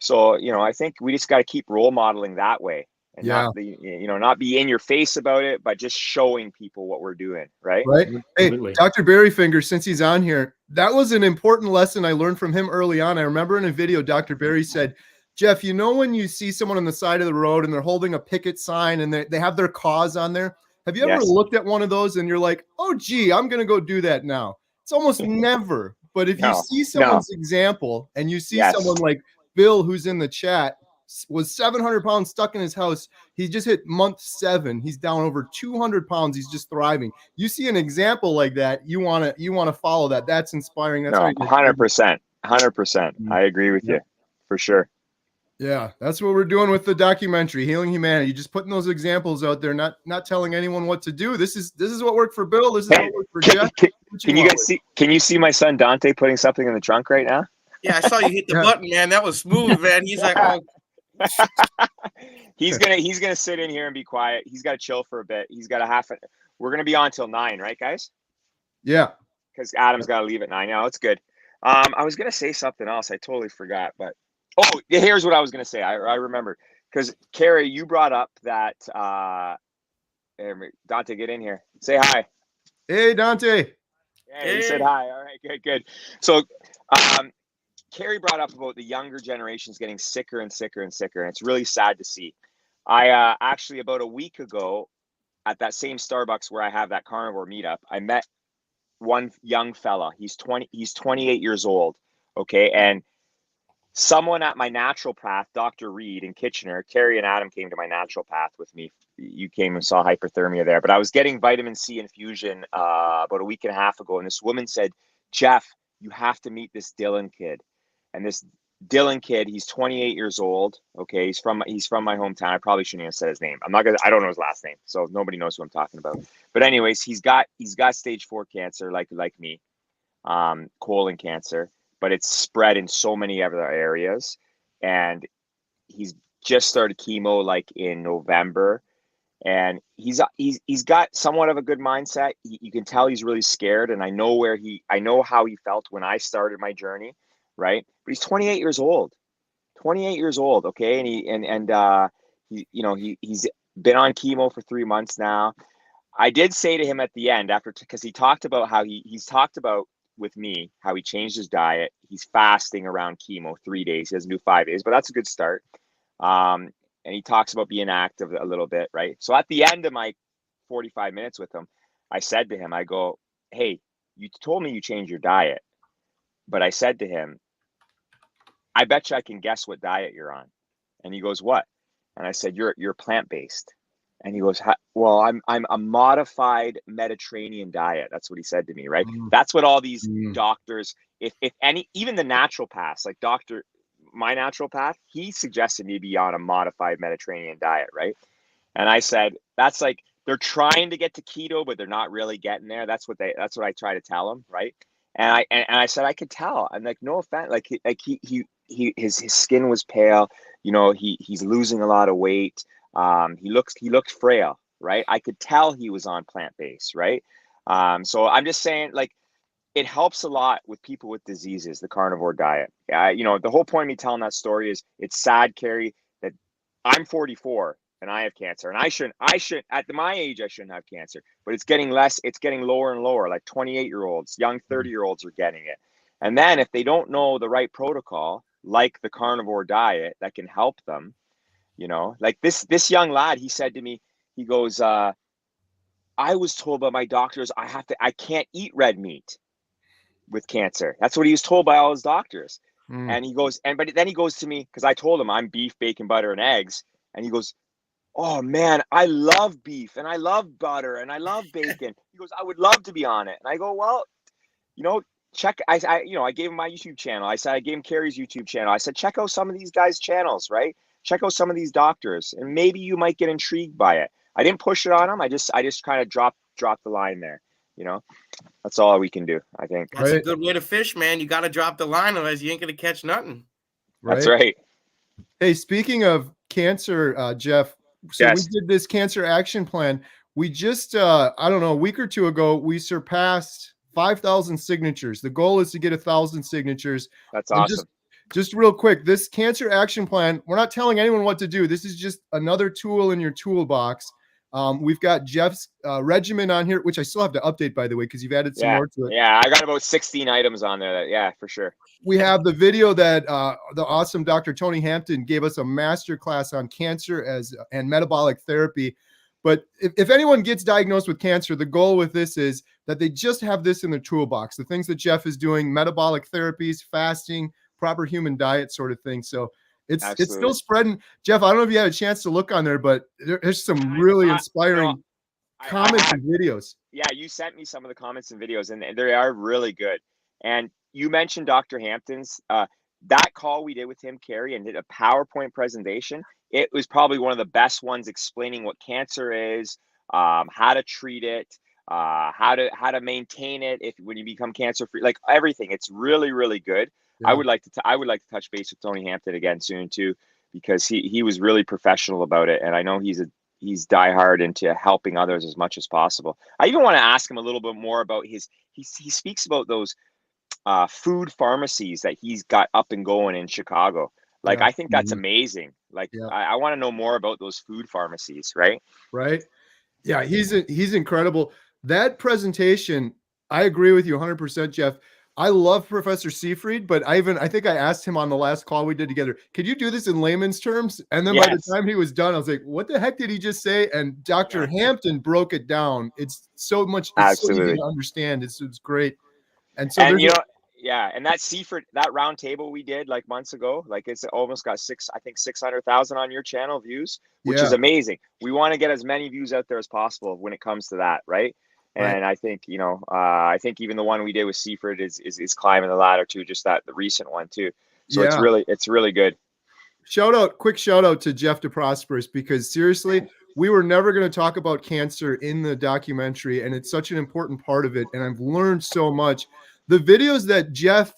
So I think we just got to keep role modeling that way, and Yeah. not be in your face about it, but just showing people what we're doing, right? Right. Hey, Absolutely. Dr. Berryfinger, since he's on here, that was an important lesson I learned from him early on. I remember in a video, Dr. Berry said, Jeff, when you see someone on the side of the road and they're holding a picket sign and they have their cause on there, have you ever Yes. looked at one of those and you're like, oh, gee, I'm going to go do that now? It's almost never. But if you No. see someone's example and you see Yes. someone like Bill, who's in the chat, was 700 pounds stuck in his house. He just hit month 7. He's down over 200 pounds. He's just thriving. You see an example like that, you want to follow that. That's inspiring. That's No, right. 100%. 100%. I agree with you for sure. Yeah, that's what we're doing with the documentary, Healing Humanity. Just putting those examples out there, not telling anyone what to do. This is what worked for Bill. This is what worked for Jeff. Can you see my son Dante putting something in the trunk right now? Yeah, I saw you hit the button, man. That was smooth, man. He's like, oh. He's gonna sit in here and be quiet. He's got to chill for a bit. He's got we're gonna be on till 9, right, guys? Yeah. Because Adam's got to leave at 9. Yeah, it's good. I was gonna say something else. I totally forgot. But here's what I was gonna say. I remember because Carrie, you brought up that Dante, get in here. Say hi. Hey, Dante. Hey, he said hi. All right, good. So, Carrie brought up about the younger generations getting sicker and sicker and sicker, and it's really sad to see. I actually about a week ago at that same Starbucks where I have that carnivore meetup, I met one young fella. He's 28 years old. Okay, and someone at my natural path, Dr. Reed in Kitchener, Carrie and Adam came to my natural path with me. You came and saw hyperthermia there, but I was getting vitamin C infusion about a week and a half ago, and this woman said, "Jeff, you have to meet this Dylan kid." And this Dylan kid, he's 28 years old. Okay, he's from my hometown. I probably shouldn't have said his name. I don't know his last name, so nobody knows who I'm talking about. But anyways, he's got stage 4 cancer, like me, colon cancer, but it's spread in so many other areas, and he's just started chemo like in November, and he's got somewhat of a good mindset. You can tell he's really scared, and I know how he felt when I started my journey, right? But he's 28 years old. 28 years old, okay? And he's been on chemo for 3 months now. I did say to him at the end because he talked about how he's talked about with me how he changed his diet. He's fasting around chemo 3 days. He doesn't do 5 days, but that's a good start. And he talks about being active a little bit, right? So at the end of my 45 minutes with him, I said to him, I go, "Hey, you told me you changed your diet," but I said to him, "I bet you I can guess what diet you're on." And he goes, "What?" And I said, "You're plant-based." And he goes, "Well, I'm a modified Mediterranean diet." That's what he said to me, right? That's what all these doctors, if any, even the naturopaths, like my naturopath, he suggested me be on a modified Mediterranean diet, right? And I said, that's like they're trying to get to keto, but they're not really getting there. That's what I try to tell them, right? And I said I could tell. I'm like, no offense, his skin was pale. you know, he's losing a lot of weight. He looked frail, right? I could tell he was on plant-based, right? So I'm just saying, like, it helps a lot with people with diseases, the carnivore diet. You know, the whole point of me telling that story is it's sad, Carrie, that I'm 44 and I have cancer, and I shouldn't at my age, I shouldn't have cancer, but it's getting lower and lower. Like 28-year-olds, young 30-year-olds are getting it. And then if they don't know the right protocol, like the carnivore diet that can help them, you know, like this young lad, he said to me, he goes, I was told by my doctors I can't eat red meat with cancer. That's what he was told by all his doctors. And he goes, but then he goes to me, because I told him I'm beef, bacon, butter, and eggs. And he goes, oh man, I love beef and I love butter and I love bacon. He goes, I would love to be on it. And I go, well, you know, I gave him my YouTube channel. I said, I gave him Carrie's YouTube channel. I said, check out some of these guys' channels, right? Check out some of these doctors, and maybe you might get intrigued by it. I didn't push it on him. I just kind of dropped the line there. You know, that's all we can do, I think. That's a good way to fish, man. You got to drop the line, otherwise you ain't going to catch nothing. That's right. Hey, speaking of cancer, Jeff, so we did this cancer action plan. We just, I don't know, a week or two ago, we surpassed 5,000 signatures. The goal is to get 1,000 signatures. That's awesome. Just real quick, this cancer action plan, we're not telling anyone what to do. This is just another tool in your toolbox. We've got Jeff's regimen on here, which I still have to update, by the way, because you've added some more to it. Yeah, I got about 16 items on there. For sure. We have the video that the awesome Dr. Tony Hampton gave us a master class on cancer and metabolic therapy. But if anyone gets diagnosed with cancer, the goal with this is that they just have this in their toolbox. The things that Jeff is doing, metabolic therapies, fasting, proper human diet sort of thing. So it's still spreading. Jeff, I don't know if you had a chance to look on there, but there's some really inspiring comments and videos. Yeah, you sent me some of the comments and videos, and they are really good. And you mentioned Dr. Hampton's. That call we did with him, Carrie, and did a PowerPoint presentation. It was probably one of the best ones explaining what cancer is, how to treat it, how to maintain it when you become cancer free, like everything. It's really, really good. Yeah. I would like to touch base with Tony Hampton again soon too, because he was really professional about it, and I know he's diehard into helping others as much as possible. I even want to ask him a little bit more about he speaks about those food pharmacies that he's got up and going in Chicago. Like, I think that's amazing. Like, I want to know more about those food pharmacies, right? Right. Yeah, he's incredible. That presentation, I agree with you 100%, Jeff. I love Professor Seyfried, but I think I asked him on the last call we did together, could you do this in layman's terms? And then by the time he was done, I was like, what the heck did he just say? And Dr. Hampton broke it down. It's so much, it's so easy to understand. It's great. And so and and that Seyfried, that round table we did like months ago, like it's almost got 600,000 on your channel views, which is amazing. We want to get as many views out there as possible when it comes to that, right? And I think, I think even the one we did with Seyfried is climbing the ladder too, just the recent one too. So it's really good. Quick shout out to Jeff DeProsperous, because seriously, we were never going to talk about cancer in the documentary, and it's such an important part of it. And I've learned so much. The videos that Jeff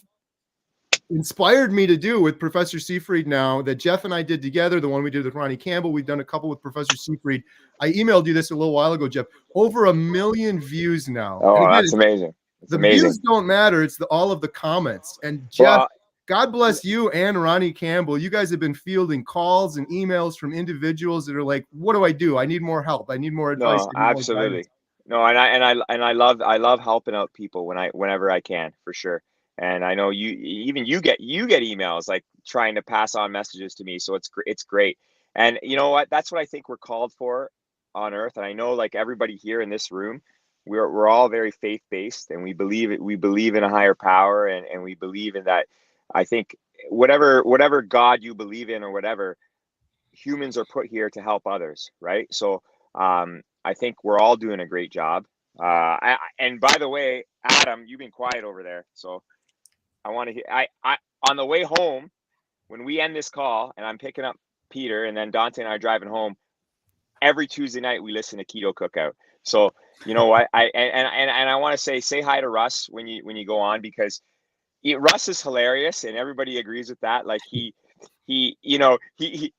inspired me to do with Professor Seyfried now, that Jeff and I did together, the one we did with Ronnie Campbell, we've done a couple with Professor Seyfried. I emailed you this a little while ago, Jeff. Over 1 million views now. Oh, again, that's amazing. The views don't matter. It's all of the comments. And Jeff, God bless you and Ronnie Campbell. You guys have been fielding calls and emails from individuals that are like, what do I do? I need more help. I need more advice. No, absolutely. No, and I love helping out people whenever I can, for sure. And I know you get emails like trying to pass on messages to me. So it's great. And you know what? That's what I think we're called for on earth. And I know, like, everybody here in this room, we're all very faith-based, and we believe in a higher power, and we believe in that. I think whatever God you believe in, or whatever, humans are put here to help others, right? So I think we're all doing a great job. And by the way, Adam, you've been quiet over there, so I want to hear. I on the way home, when we end this call, and I'm picking up Peter, and then Dante and I are driving home, every Tuesday night we listen to Keto Cookout. So you know what, I want to say hi to Russ when you go on, because Russ is hilarious, and everybody agrees with that. Like, he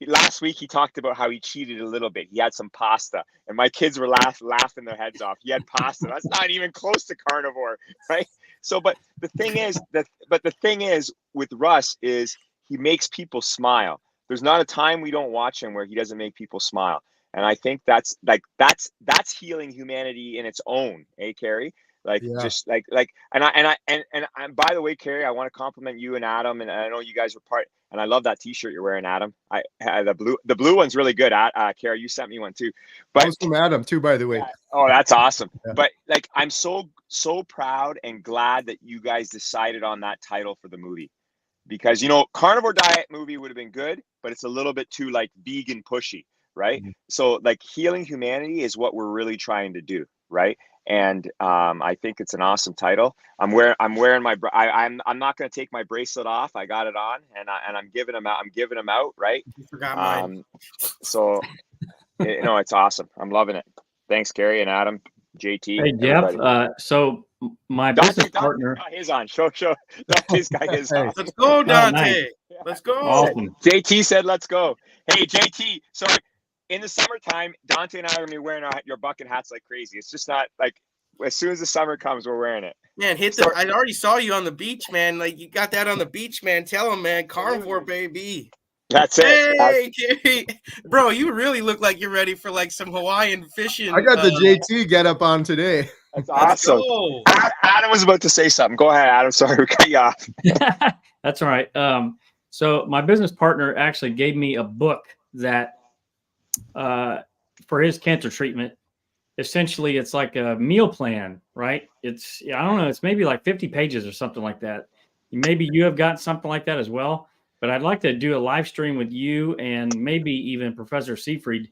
last week he talked about how he cheated a little bit. He had some pasta, and my kids were laughing their heads off. He had pasta. That's not even close to carnivore, right? So, but the thing is with Russ is he makes people smile. There's not a time we don't watch him where he doesn't make people smile. And I think that's healing humanity in its own, Carrie? Like, Yeah. just like, and by the way, Carrie, I want to compliment you and Adam, and I know you guys were part, and I love that T-shirt you're wearing, Adam. The blue one's really good. Carrie, you sent me one too. But that was from Adam too, by the way. oh, that's awesome. Yeah. But like, I'm so proud and glad that you guys decided on that title for the movie, because Carnivore Diet movie would have been good, but it's a little bit too like vegan pushy, right? Mm-hmm. So like, healing humanity is what we're really trying to do, right? And I think it's an awesome title. I'm wearing my I'm not going to take my bracelet off. I got it on, and I'm giving them out, right? You forgot mine. So it's awesome. I'm loving it. Thanks, Carrie and Adam, JT. Hey Jeff. So my business partner got his on. Show. Dante's got his on. Let's go, Dante. Nice. Let's go. Awesome. JT said, "Let's go." Hey, JT. So in the summertime, Dante and I are gonna be wearing your bucket hats like crazy. It's just not like, as soon as the summer comes, we're wearing it. Man, I already saw you on the beach, man. Like, you got that on the beach, man. Tell him, man. Carnivore, baby. That's it. Hey, bro, you really look like you're ready for like some Hawaiian fishing. I got the JT get up on today. That's awesome. Adam was about to say something. Go ahead, Adam. Sorry, we cut you off. That's all right. So my business partner actually gave me a book that for his cancer treatment. Essentially, it's like a meal plan, right? It's, I don't know, it's maybe like 50 pages or something like that. Maybe you have got something like that as well, but I'd like to do a live stream with you and maybe even Professor Seifried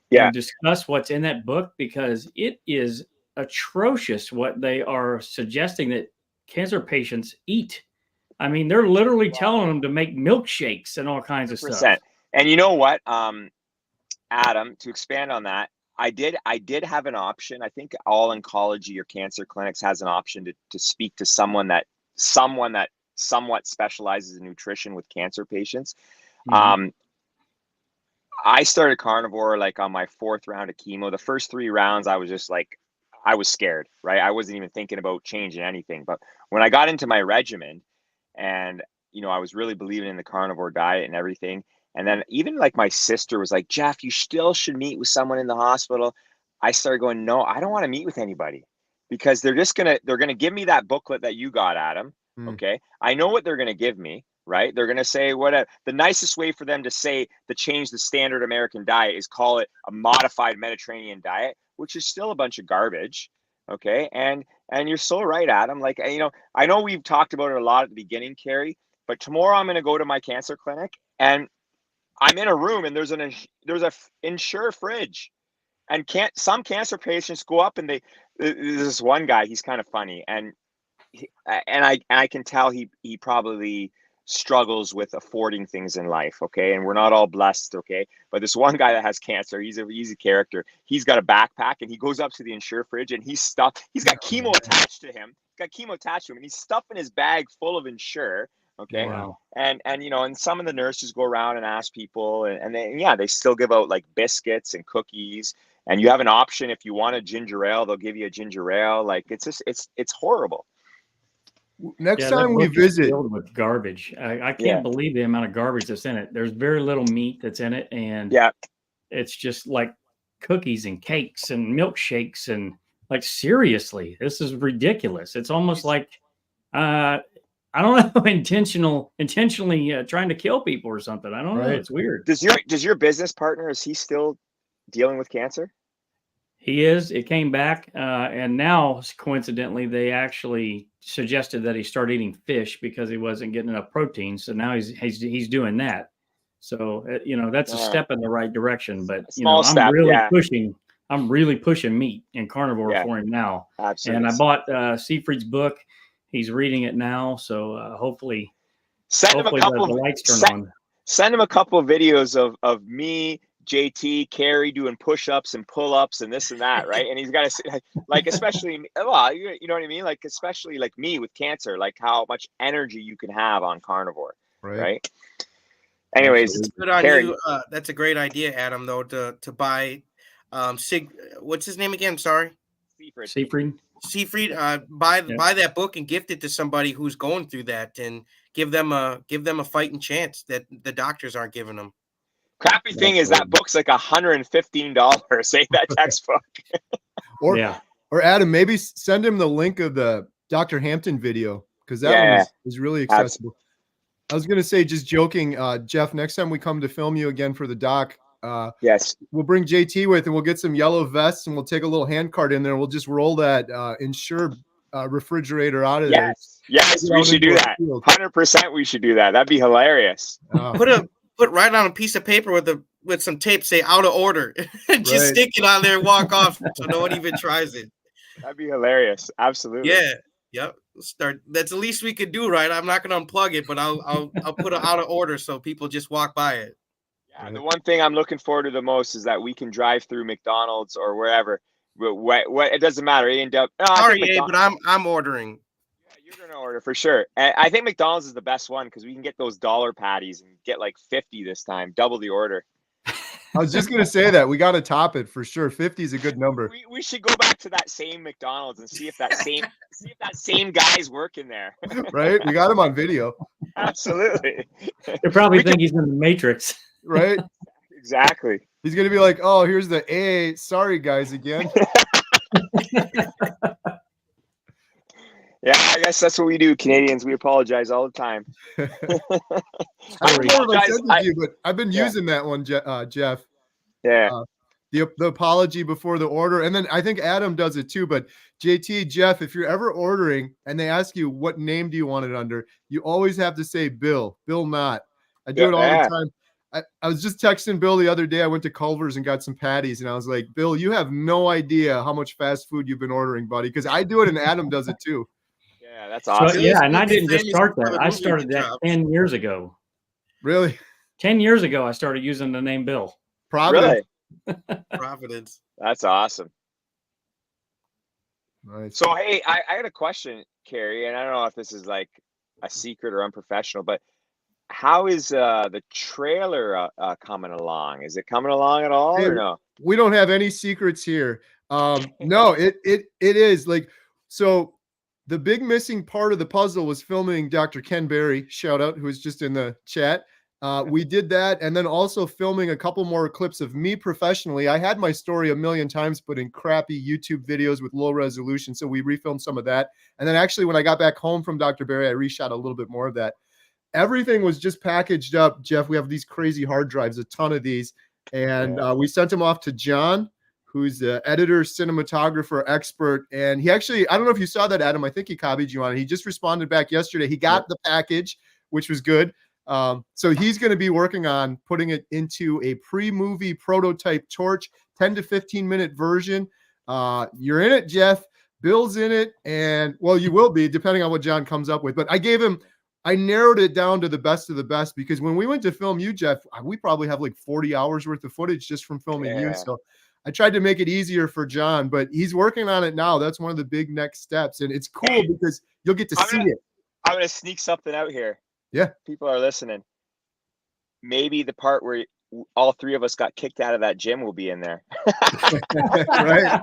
and discuss what's in that book, because it is atrocious what they are suggesting that cancer patients eat. I mean, they're literally telling them to make milkshakes and all kinds of stuff. And you know what, Adam, to expand on that, I did have an option. I think all oncology or cancer clinics has an option to speak to someone that somewhat specializes in nutrition with cancer patients. Mm-hmm. I started carnivore like on my 4th round of chemo. The first 3 rounds, I was just like, I was scared, right? I wasn't even thinking about changing anything. But when I got into my regimen, and I was really believing in the carnivore diet and everything. And then even like my sister was like, Jeff, you still should meet with someone in the hospital. I started going, no, I don't want to meet with anybody, because they're going to give me that booklet that you got, Adam. Okay. I know what they're going to give me, right? They're going to say the nicest way for them to change the standard American diet is call it a modified Mediterranean diet, which is still a bunch of garbage. Okay. And you're so right, Adam. Like, I know we've talked about it a lot at the beginning, Carrie, but tomorrow I'm going to go to my cancer clinic, and I'm in a room, and there's a Ensure fridge, and some cancer patients go up, and there's this one guy, he's kind of funny, and I can tell he probably struggles with affording things in life. Okay. And we're not all blessed. Okay. But this one guy that has cancer, he's a character. He's got a backpack, and he goes up to the Ensure fridge, and he's got chemo attached to him. And he's stuffing his bag full of Ensure. Okay. Wow. And some of the nurses go around and ask people, and they still give out like biscuits and cookies, and you have an option. If you want a ginger ale, they'll give you a ginger ale. Like, it's horrible. Next time we visit, filled with garbage. I can't believe the amount of garbage that's in it. There's very little meat that's in it, and it's just like cookies and cakes and milkshakes, and like, seriously, this is ridiculous. It's almost like I don't know, intentionally trying to kill people or something. I don't know. It's weird. Does your business partner, is he still dealing with cancer? He is. It came back, and now coincidentally, they actually suggested that he start eating fish because he wasn't getting enough protein. So now he's doing that. So that's a step in the right direction. But I'm really pushing meat and carnivore for him now. Absolutely. And I bought Seifried's book. He's reading it now, so hopefully the lights turn on. Send him a couple of videos of me, JT, Carrie doing push-ups and pull-ups and this and that, right? And he's got to, like, especially, well, you know what I mean? Like, especially like me with cancer, like how much energy you can have on carnivore, right? Anyways, It's good on Carrie, you. That's a great idea, Adam, though, to buy what's his name again? Sorry. Seafried. Seafried, buy Yeah. buy that book and gift it to somebody who's going through that, and give them a fighting chance that the doctors aren't giving them. crappy thing is that book's like $115. Say that textbook. Or Adam, maybe send him the link of the Dr. Hampton video, because that one is really accessible. I was gonna say, just joking, Jeff, next time we come to film you again for the doc, yes, we'll bring JT with, and we'll get some yellow vests, and we'll take a little hand cart in there, and we'll just roll that Ensure refrigerator out of there. Yes, we should do that. 100%, we should do that. That'd be hilarious. Put right on a piece of paper with some tape, say out of order, and just stick it on there and walk off, so no one even tries it. That'd be hilarious. Absolutely. Yeah. Yep. Start. That's the least we could do, right? I'm not going to unplug it, but I'll put it out of order so people just walk by it. Yeah. The one thing I'm looking forward to the most is that we can drive through McDonald's or wherever. What it doesn't matter. Sorry, but I'm ordering. Yeah, you're gonna order for sure. And I think McDonald's is the best one because we can get those dollar patties and get like 50 this time, double the order. I was just gonna say that we got to top it for sure. 50 is a good number. We should go back to that same McDonald's and see if that same guy's working there. Right, we got him on video. Absolutely. They probably think he's in the Matrix. Right. Exactly. He's gonna be like, "Oh, here's the A. Sorry, guys, again." Yeah, I guess that's what we do, Canadians. We apologize all the time. I don't know if I said to you, but I've been using that one, Jeff. Yeah. The apology before the order, and then I think Adam does it too. But JT, Jeff, if you're ever ordering and they ask you what name do you want it under, you always have to say Bill Knott. I do it all the time. I was just texting Bill the other day. I went to Culver's and got some patties, and I was like, Bill, you have no idea how much fast food you've been ordering, buddy, because I do it and Adam does it too. Yeah, that's awesome. So, yeah, and I didn't just start that. I started that 10 years ago. Really? 10 years ago, I started using the name Bill. Providence. Really? Providence. That's awesome. Nice. So, hey, I had a question, Carrie, and I don't know if this is like a secret or unprofessional, but how is the trailer coming along? Is it coming along at all, or no? We don't have any secrets here. No, it is like, so the big missing part of the puzzle was filming Dr. Ken Berry, shout out, who was just in the chat. We did that, and then also filming a couple more clips of me professionally. I had my story a million times, but in crappy YouTube videos with low resolution, so we refilmed some of that. And then actually, when I got back home from Dr. Berry, I reshot a little bit more of that. Everything was just packaged up, Jeff. We have these crazy hard drives, a ton of these. And we sent them off to John, who's the editor, cinematographer, expert. And he actually, I don't know if you saw that, Adam. I think he copied you on it. He just responded back yesterday. He got the package, which was good. So he's going to be working on putting it into a pre-movie prototype torch, 10 to 15-minute version. You're in it, Jeff. Bill's in it. And, well, you will be, depending on what John comes up with. But I narrowed it down to the best of the best, because when we went to film you, Jeff, we probably have like 40 hours worth of footage just from filming you. So I tried to make it easier for John, but he's working on it now. That's one of the big next steps. And it's cool because you'll get to see it. I'm going to sneak something out here. Yeah. People are listening. Maybe the part where all three of us got kicked out of that gym will be in there. Right.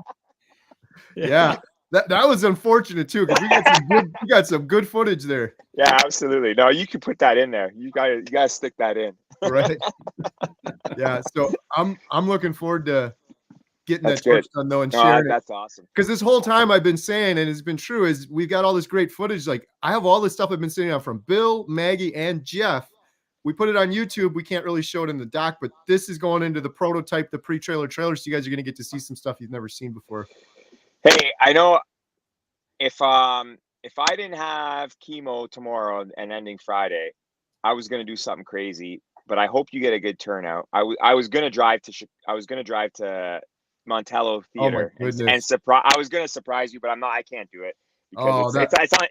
Yeah. That was unfortunate too, because we got some good footage there. Yeah, absolutely. No, you can put that in there. You gotta stick that in. Right. Yeah. So I'm looking forward to getting that torch done though and sharing it. That's awesome. Because this whole time I've been saying, and it's been true, is we've got all this great footage. Like I have all this stuff I've been sitting on from Bill, Maggie, and Jeff. We put it on YouTube. We can't really show it in the doc, but this is going into the prototype, the pre-trailer trailers. So you guys are going to get to see some stuff you've never seen before. Hey, I know if I didn't have chemo tomorrow and ending Friday, I was going to do something crazy, but I hope you get a good turnout. I was going to drive to Montello Theater and surprise. I was going to surprise you, but I'm not. I can't do it because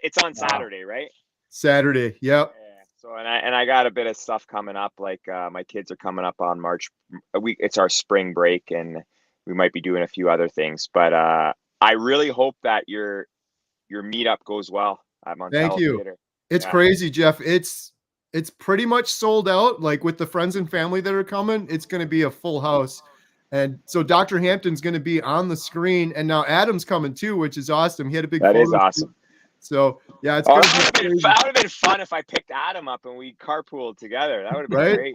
it's on Saturday, right? Saturday. Yep. Yeah. So and I got a bit of stuff coming up. Like my kids are coming up on March. It's our spring break, and we might be doing a few other things. But I really hope that your meetup goes well at Montello Thank you. Theater. It's crazy, Jeff. It's It's pretty much sold out. Like with the friends and family that are coming, it's going to be a full house. And so Dr. Hampton's going to be on the screen, and now Adam's coming too, which is awesome. He had a big That is photo shoot. awesome. So yeah, it's Oh, going that to be crazy. would have been fun if I picked Adam up and we carpooled together. That would have been Right? great.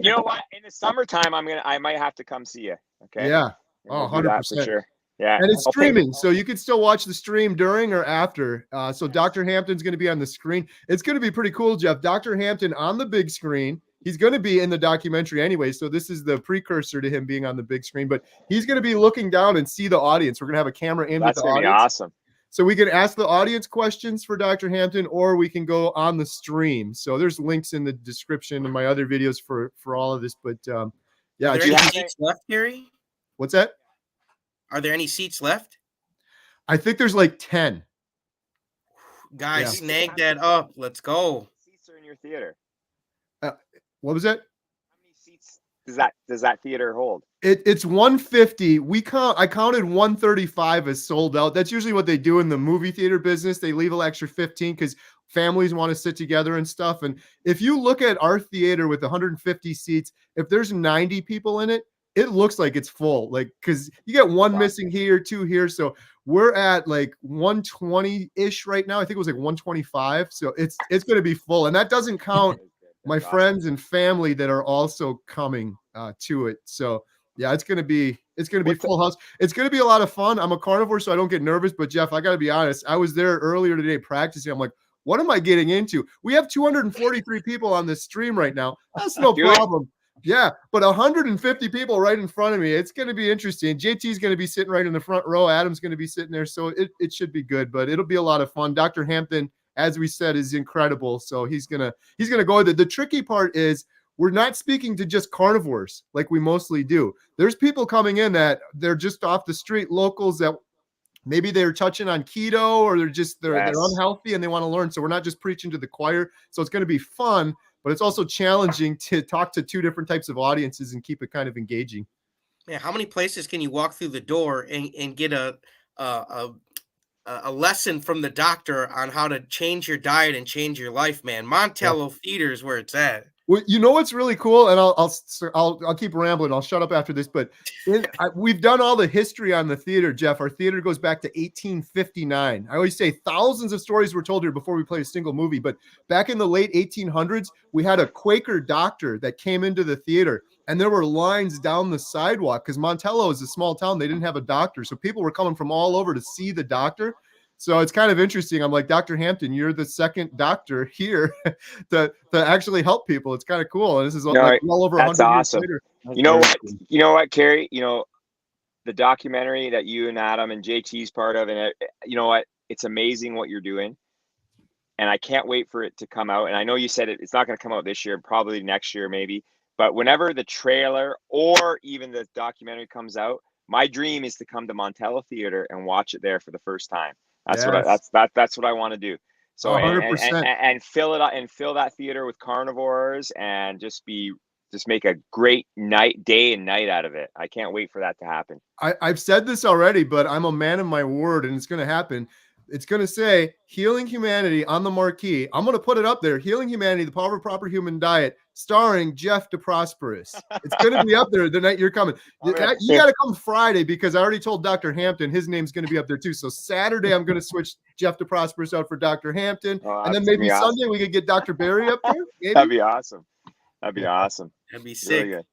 You know what? In the summertime, I might have to come see you. Okay. Yeah. And Oh, we'll do that 100%. for sure. Yeah. And it's I'll take it. streaming, so you can still watch the stream during or after. So Dr. Hampton's going to be on the screen. It's going to be pretty cool, Jeff. Dr. Hampton on the big screen. He's going to be in the documentary anyway, so this is the precursor to him being on the big screen. But he's going to be looking down and see the audience. We're going to have a camera in with That's the gonna be audience. awesome. So we can ask the audience questions for Dr. Hampton, or we can go on the stream. So there's links in the description of my other videos for all of this. But yeah, Are there any seats left, Gary? What's that? Are there any seats left? I think there's like 10. Guys, snag that up. Let's go. Seats are in your theater. What was that? How many seats does that theater hold? It's 150. I counted 135 as sold out. That's usually what they do in the movie theater business. They leave an extra 15 because families want to sit together and stuff. And if you look at our theater with 150 seats, if there's 90 people in it, it looks like it's full. Like, because you get one missing here, two here. So we're at like 120-ish right now. I think it was like 125. So it's going to be full. And that doesn't count my friends and family that are also coming to it. So yeah, it's going to be full house. It's going to be a lot of fun. I'm a carnivore, so I don't get nervous. But Jeff, I got to be honest. I was there earlier today practicing. I'm like, what am I getting into? We have 243 people on this stream right now. That's no problem. Yeah, but 150 people right in front of me. It's going to be interesting. JT's going to be sitting right in the front row. Adam's going to be sitting there. So it should be good, but it'll be a lot of fun. Dr. Hampton, as we said, is incredible. So he's going to go with it. The tricky part is we're not speaking to just carnivores like we mostly do. There's people coming in that they're just off the street, locals that maybe they're touching on keto, or they're unhealthy and they want to learn. So we're not just preaching to the choir. So it's going to be fun, but it's also challenging to talk to two different types of audiences and keep it kind of engaging. Yeah, how many places can you walk through the door and get a lesson from the doctor on how to change your diet and change your life, man? Montello Theater is where it's at. Well, you know what's really cool, and I'll keep rambling. I'll shut up after this. But we've done all the history on the theater, Jeff. Our theater goes back to 1859. I always say thousands of stories were told here before we play a single movie. But back in the late 1800s, we had a Quaker doctor that came into the theater, and there were lines down the sidewalk because Montello is a small town. They didn't have a doctor, so people were coming from all over to see the doctor. So it's kind of interesting. I'm like, Dr. Hampton, you're the second doctor here to actually help people. It's kind of cool. And this is like well over 100 years later. You know what, Carrie? You know, the documentary that you and Adam and JT's part of, and you know what? It's amazing what you're doing. And I can't wait for it to come out. And I know you said it's not going to come out this year, probably next year, maybe. But whenever the trailer or even the documentary comes out, my dream is to come to Montello Theater and watch it there for the first time. That's what I want to do. So 100%. And fill it up and fill that theater with carnivores and just make a great day and night out of it. I can't wait for that to happen. I've said this already, but I'm a man of my word, and it's going to happen. It's going to say Healing Humanity on the marquee. I'm going to put it up there. Healing Humanity, the Power of Proper Human Diet, starring Jeff DeProsperous. It's going to be up there the night you're coming. You got to come Friday because I already told Dr. Hampton his name's going to be up there too. So Saturday, I'm going to switch Jeff DeProsperous out for Dr. Hampton. And then maybe Sunday we could get Dr. Barry up there. Maybe? That'd be awesome. That'd be awesome. That'd be sick. Really good.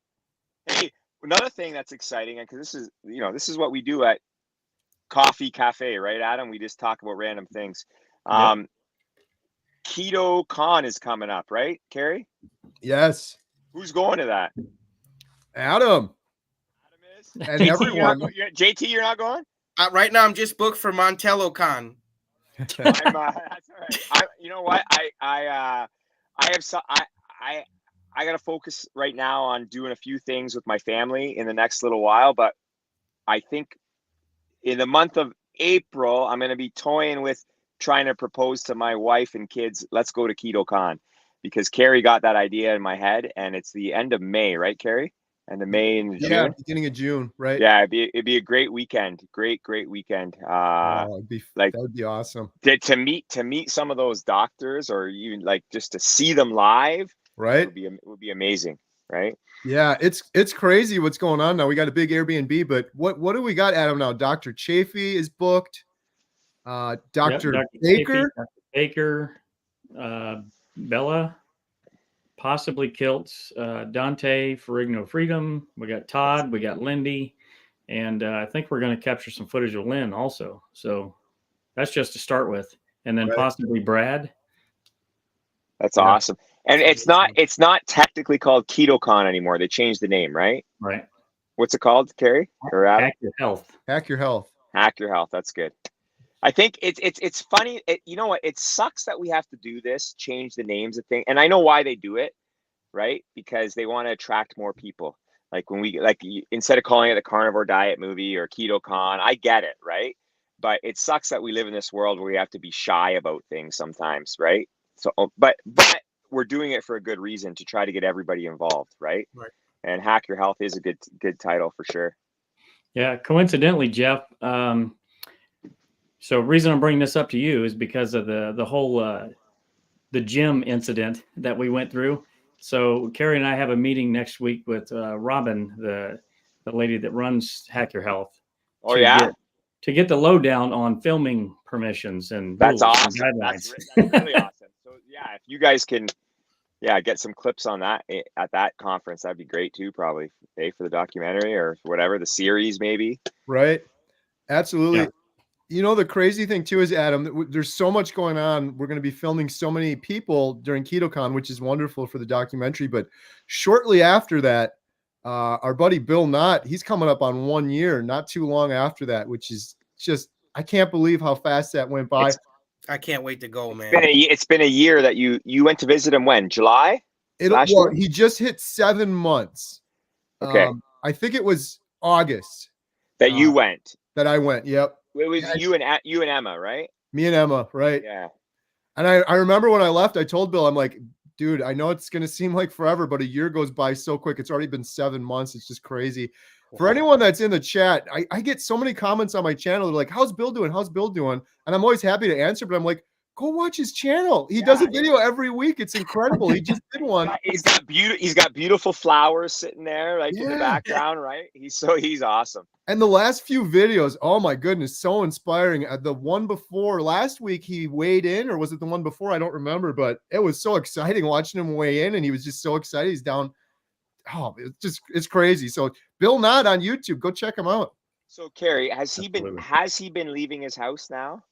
Hey, another thing that's exciting, because this is what we do at Coffee Cafe, right, Adam? We just talk about random things. Keto Con is coming up, right, Carrie? Yes. Who's going to that? Adam is. And JT, everyone. JT, you're not going? Right now, I'm just booked for Montello Con. That's all right. You know what? I got to focus right now on doing a few things with my family in the next little while, but I think in the month of April, I'm going to be toying with trying to propose to my wife and kids, let's go to Keto Con, because Carrie got that idea in my head, and it's the end of May, right, Carrie? And the May and the Yeah, June. beginning of June, right? Yeah, it'd be a great weekend. Great weekend. Oh, Like that would be awesome. to meet some of those doctors, or even like just to see them live, Right? would be amazing, right? Yeah, it's crazy what's going on now. We got a big Airbnb, but what do we got, Adam, now? Dr. Chafee is booked. Yep, Dr. Dr. Baker. Chafee, Dr. Baker, Bella, possibly Kilts, Dante, Ferrigno Freedom. We got Todd, we got Lindy, and I think we're going to capture some footage of Lynn also. So that's just to start with, and then Right. possibly Brad. That's Yeah. awesome. And it's not technically called KetoCon anymore. They changed the name, right? Right. What's it called, Carrie? Or Adam? Hack Your Health. Hack Your Health. Hack Your Health. That's good. I think it's funny. You know what? It sucks that we have to do this, change the names of things. And I know why they do it, right? Because they want to attract more people. Like when instead of calling it the Carnivore Diet movie or KetoCon, I get it, right? But it sucks that we live in this world where we have to be shy about things sometimes, right? So, but we're doing it for a good reason, to try to get everybody involved, right? Right. And Hack Your Health is a good title for sure. Yeah. Coincidentally, Jeff. So reason I'm bringing this up to you is because of the whole the gym incident that we went through. So Carrie and I have a meeting next week with Robin, the lady that runs Hack Your Health. Oh yeah. To get the lowdown on filming permissions and that's rules awesome. and guidelines. That's really awesome. So yeah, if you guys can, get some clips on that at that conference, that'd be great too. Probably for the documentary or whatever, the series maybe. Right. Absolutely. Yeah. You know, the crazy thing too is, Adam, there's so much going on. We're going to be filming so many people during KetoCon, which is wonderful for the documentary. But shortly after that, our buddy Bill Knott, he's coming up on 1 year, not too long after that, which is just, I can't believe how fast that went by. I can't wait to go, man. It's been a year that you went to visit him. When? July? He just hit 7 months. Okay. I think it was August that you went. That I went. Yep. It was you and Emma, right? Me and Emma, right? Yeah. And I remember when I left, I told Bill, I'm like, dude, I know it's going to seem like forever, but a year goes by so quick. It's already been 7 months. It's just crazy. For anyone that's in the chat, I get so many comments on my channel. They're like, how's Bill doing? How's Bill doing? And I'm always happy to answer, but I'm like, go watch his channel. He does a video every week. It's incredible. He just did one. He's got beautiful flowers sitting there, like in the background, right? He's awesome. And the last few videos, oh my goodness, so inspiring. The one before last week, he weighed in, or was it the one before? I don't remember, but it was so exciting watching him weigh in, and he was just so excited. He's down. Oh, it's crazy. So Bill Knott on YouTube, go check him out. So Carrie, has he been leaving his house now?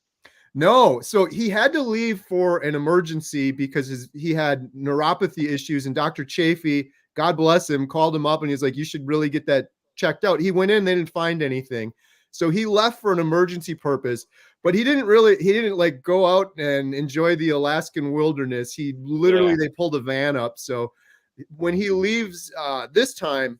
No, so he had to leave for an emergency because he had neuropathy issues, and Dr. Chafee, God bless him, called him up and he's like, you should really get that checked out. He went in, they didn't find anything. So he left for an emergency purpose, but he didn't like go out and enjoy the Alaskan wilderness. He literally, they pulled a van up. So when he leaves this time,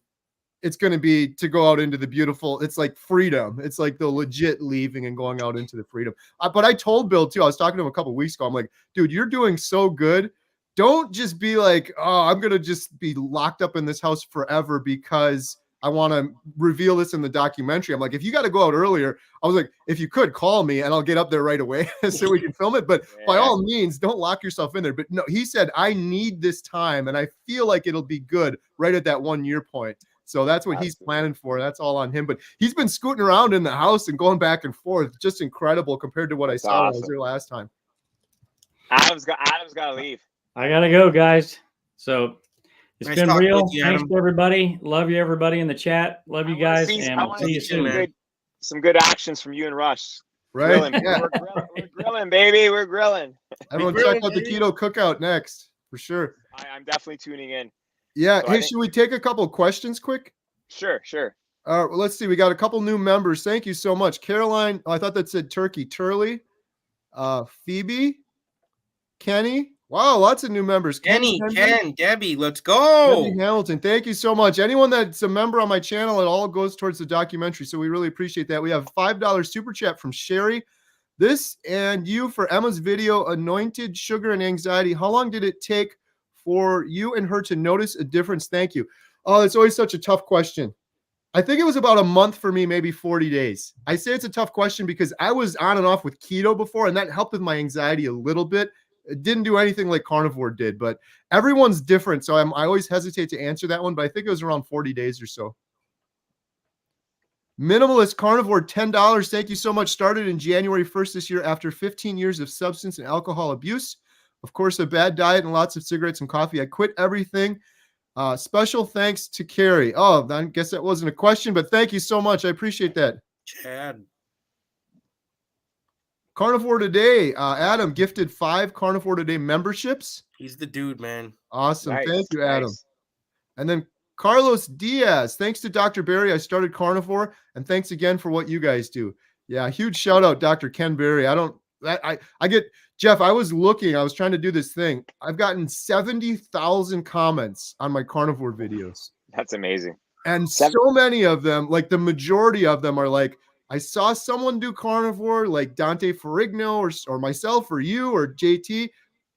it's going to be to go out into the beautiful, it's like freedom. It's like the legit leaving and going out into the freedom. But I told Bill too, I was talking to him a couple of weeks ago. I'm like, dude, you're doing so good. Don't just be like, oh, I'm going to just be locked up in this house forever because I want to reveal this in the documentary. I'm like, if you got to go out earlier, I was like, if you could call me and I'll get up there right away so we can film it. But by all means, don't lock yourself in there. But no, he said, I need this time and I feel like it'll be good right at that 1 year point. So that's what he's planning for. That's all on him. But he's been scooting around in the house and going back and forth. Just incredible compared to what I saw when I was there last time. Adam's got to leave. I got to go, guys. So it's been real. Thanks Adam. to everybody. Love you, everybody in the chat. Love you guys. And we'll see you soon. Some good actions from you and Rush. Right? Grilling. Yeah. We're grilling, baby. We're grilling. Everyone check out the Keto Cookout next, for sure. I'm definitely tuning in. Yeah. So hey, should we take a couple of questions quick? Sure. Well, let's see. We got a couple new members. Thank you so much. Caroline, I thought that said Turkey. Turley, Phoebe, Kenny. Wow, lots of new members. Kenny, Ken, Debbie, let's go. Debbie Hamilton, thank you so much. Anyone that's a member on my channel, it all goes towards the documentary, so we really appreciate that. We have a $5 super chat from Sherry. This and you for Emma's video, Anointed Sugar and Anxiety. How long did it take for you and her to notice a difference? Thank you. Oh, it's always such a tough question. I think it was about a month for me, maybe 40 days. I say it's a tough question because I was on and off with keto before, and that helped with my anxiety a little bit. It didn't do anything like carnivore did, but everyone's different. So I always hesitate to answer that one, but I think it was around 40 days or so. Minimalist Carnivore, $10. Thank you so much. Started in January 1st this year after 15 years of substance and alcohol abuse. Of course, a bad diet and lots of cigarettes and coffee. I quit everything. Special thanks to Carrie. Oh, I guess that wasn't a question, but thank you so much. I appreciate that. Chad. Carnivore Today. Adam gifted 5 Carnivore Today memberships. He's the dude, man. Awesome. Nice, Thank you, Adam. nice. And then Carlos Diaz. Thanks to Dr. Barry, I started Carnivore, and thanks again for what you guys do. Yeah, huge shout out, Dr. Ken Barry. I get Jeff. I was trying to do this thing. I've gotten 70,000 comments on my carnivore videos. That's amazing. And so many of them, like the majority of them are like, I saw someone do carnivore, like Dante Ferrigno or myself or you or JT.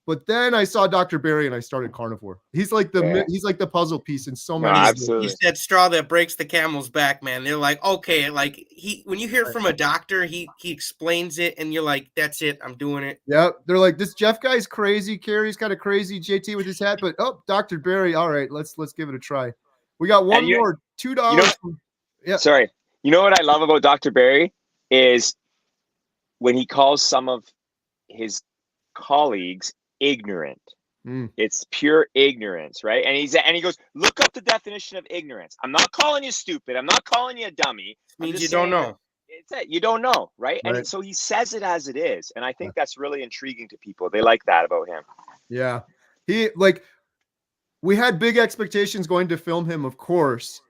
But then I saw Dr. Barry and I started carnivore. He's like the puzzle piece in so many. Absolutely. He's that straw that breaks the camel's back, man. They're like, okay, like when you hear it from a doctor, he explains it, and you're like, that's it, I'm doing it. Yeah, they're like, this Jeff guy's crazy. Carrie's kind of crazy. JT with his hat, but Dr. Barry. All right, let's give it a try. We got one more $2. Yeah. Sorry. You know what I love about Dr. Barry is when he calls some of his colleagues ignorant. It's pure ignorance, right? And he goes, look up the definition of ignorance. I'm not calling you stupid. I'm not calling you a dummy. It means you don't know. It's it. You don't know, right? And so he says it as it is. And I think that's really intriguing to people. They like that about him. Yeah. We had big expectations going to film him, of course.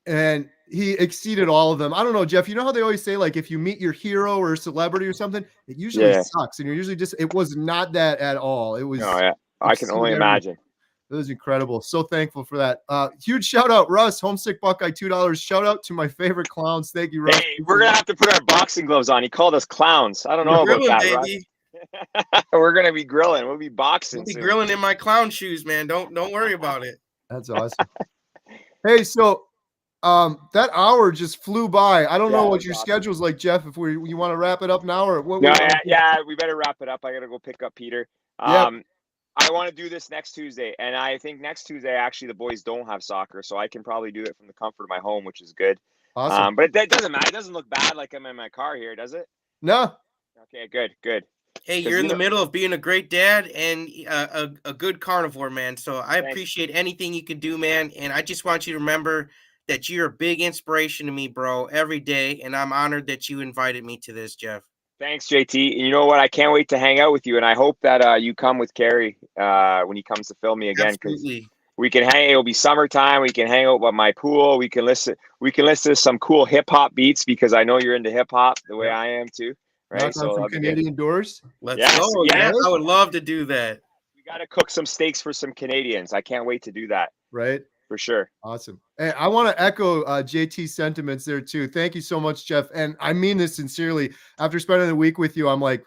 And he exceeded all of them. I don't know, Jeff, you know how they always say, like, if you meet your hero or celebrity or something, it usually sucks. And you're usually it was not that at all. It was. Oh, yeah. I can only imagine. It was incredible. So thankful for that. Huge shout out, Russ, Homesick Buckeye, $2. Shout out to my favorite clowns. Thank you, Russ. Hey, we're going to have to put our boxing gloves on. He called us clowns. I don't know about that, baby. We're going to be grilling. We'll be boxing. We'll be grilling in my clown shoes, man. Don't worry about it. That's awesome. Hey, so that hour just flew by. I don't know what your schedule's like, Jeff. If you want to wrap it up now, or what? Yeah, we better wrap it up. I got to go pick up Peter. I want to do this next Tuesday, and I think next Tuesday actually the boys don't have soccer, so I can probably do it from the comfort of my home, which is good. Awesome. But it doesn't matter. It doesn't look bad like I'm in my car here, does it? No. Okay, good. Hey, you're in the middle of being a great dad and a good carnivore, man. So I appreciate anything you can do, man. And I just want you to remember that you're a big inspiration to me, bro, every day. And I'm honored that you invited me to this, Jeff. Thanks, JT. You know what? I can't wait to hang out with you. And I hope that you come with Carrie when he comes to film me again. Because we can hang. It'll be summertime. We can hang out by my pool. We can listen to some cool hip hop beats because I know you're into hip hop the way I am too. Right. So some Canadian doors. Let's go. Yeah, I would love to do that. We got to cook some steaks for some Canadians. I can't wait to do that. Right. For sure. Awesome. Hey, I want to echo JT's sentiments there too. Thank you so much, Jeff. And I mean this sincerely. After spending the week with you, I'm like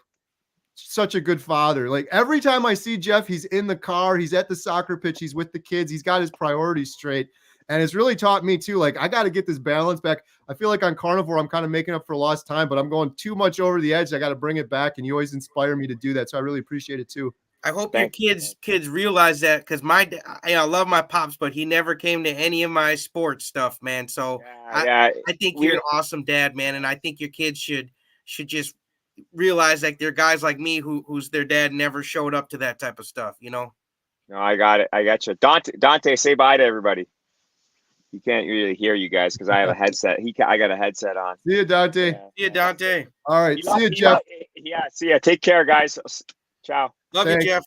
such a good father. Like every time I see Jeff, he's in the car, he's at the soccer pitch, he's with the kids, he's got his priorities straight. And it's really taught me too, like I got to get this balance back. I feel like on Carnivore, I'm kind of making up for lost time, but I'm going too much over the edge. I got to bring it back. And you always inspire me to do that. So I really appreciate it too. I hope your kids realize that because I love my pops, but he never came to any of my sports stuff, man. So I think you're an awesome dad, man, and I think your kids should just realize that they're guys like me who's their dad never showed up to that type of stuff, you know. No, I got it. I got you, Dante. Say bye to everybody. He can't really hear you guys because I have a headset. I got a headset on. See you, Dante. See you, Dante. All right. See you, Jeff. See ya. Take care, guys. Ciao. Love you, Jeff.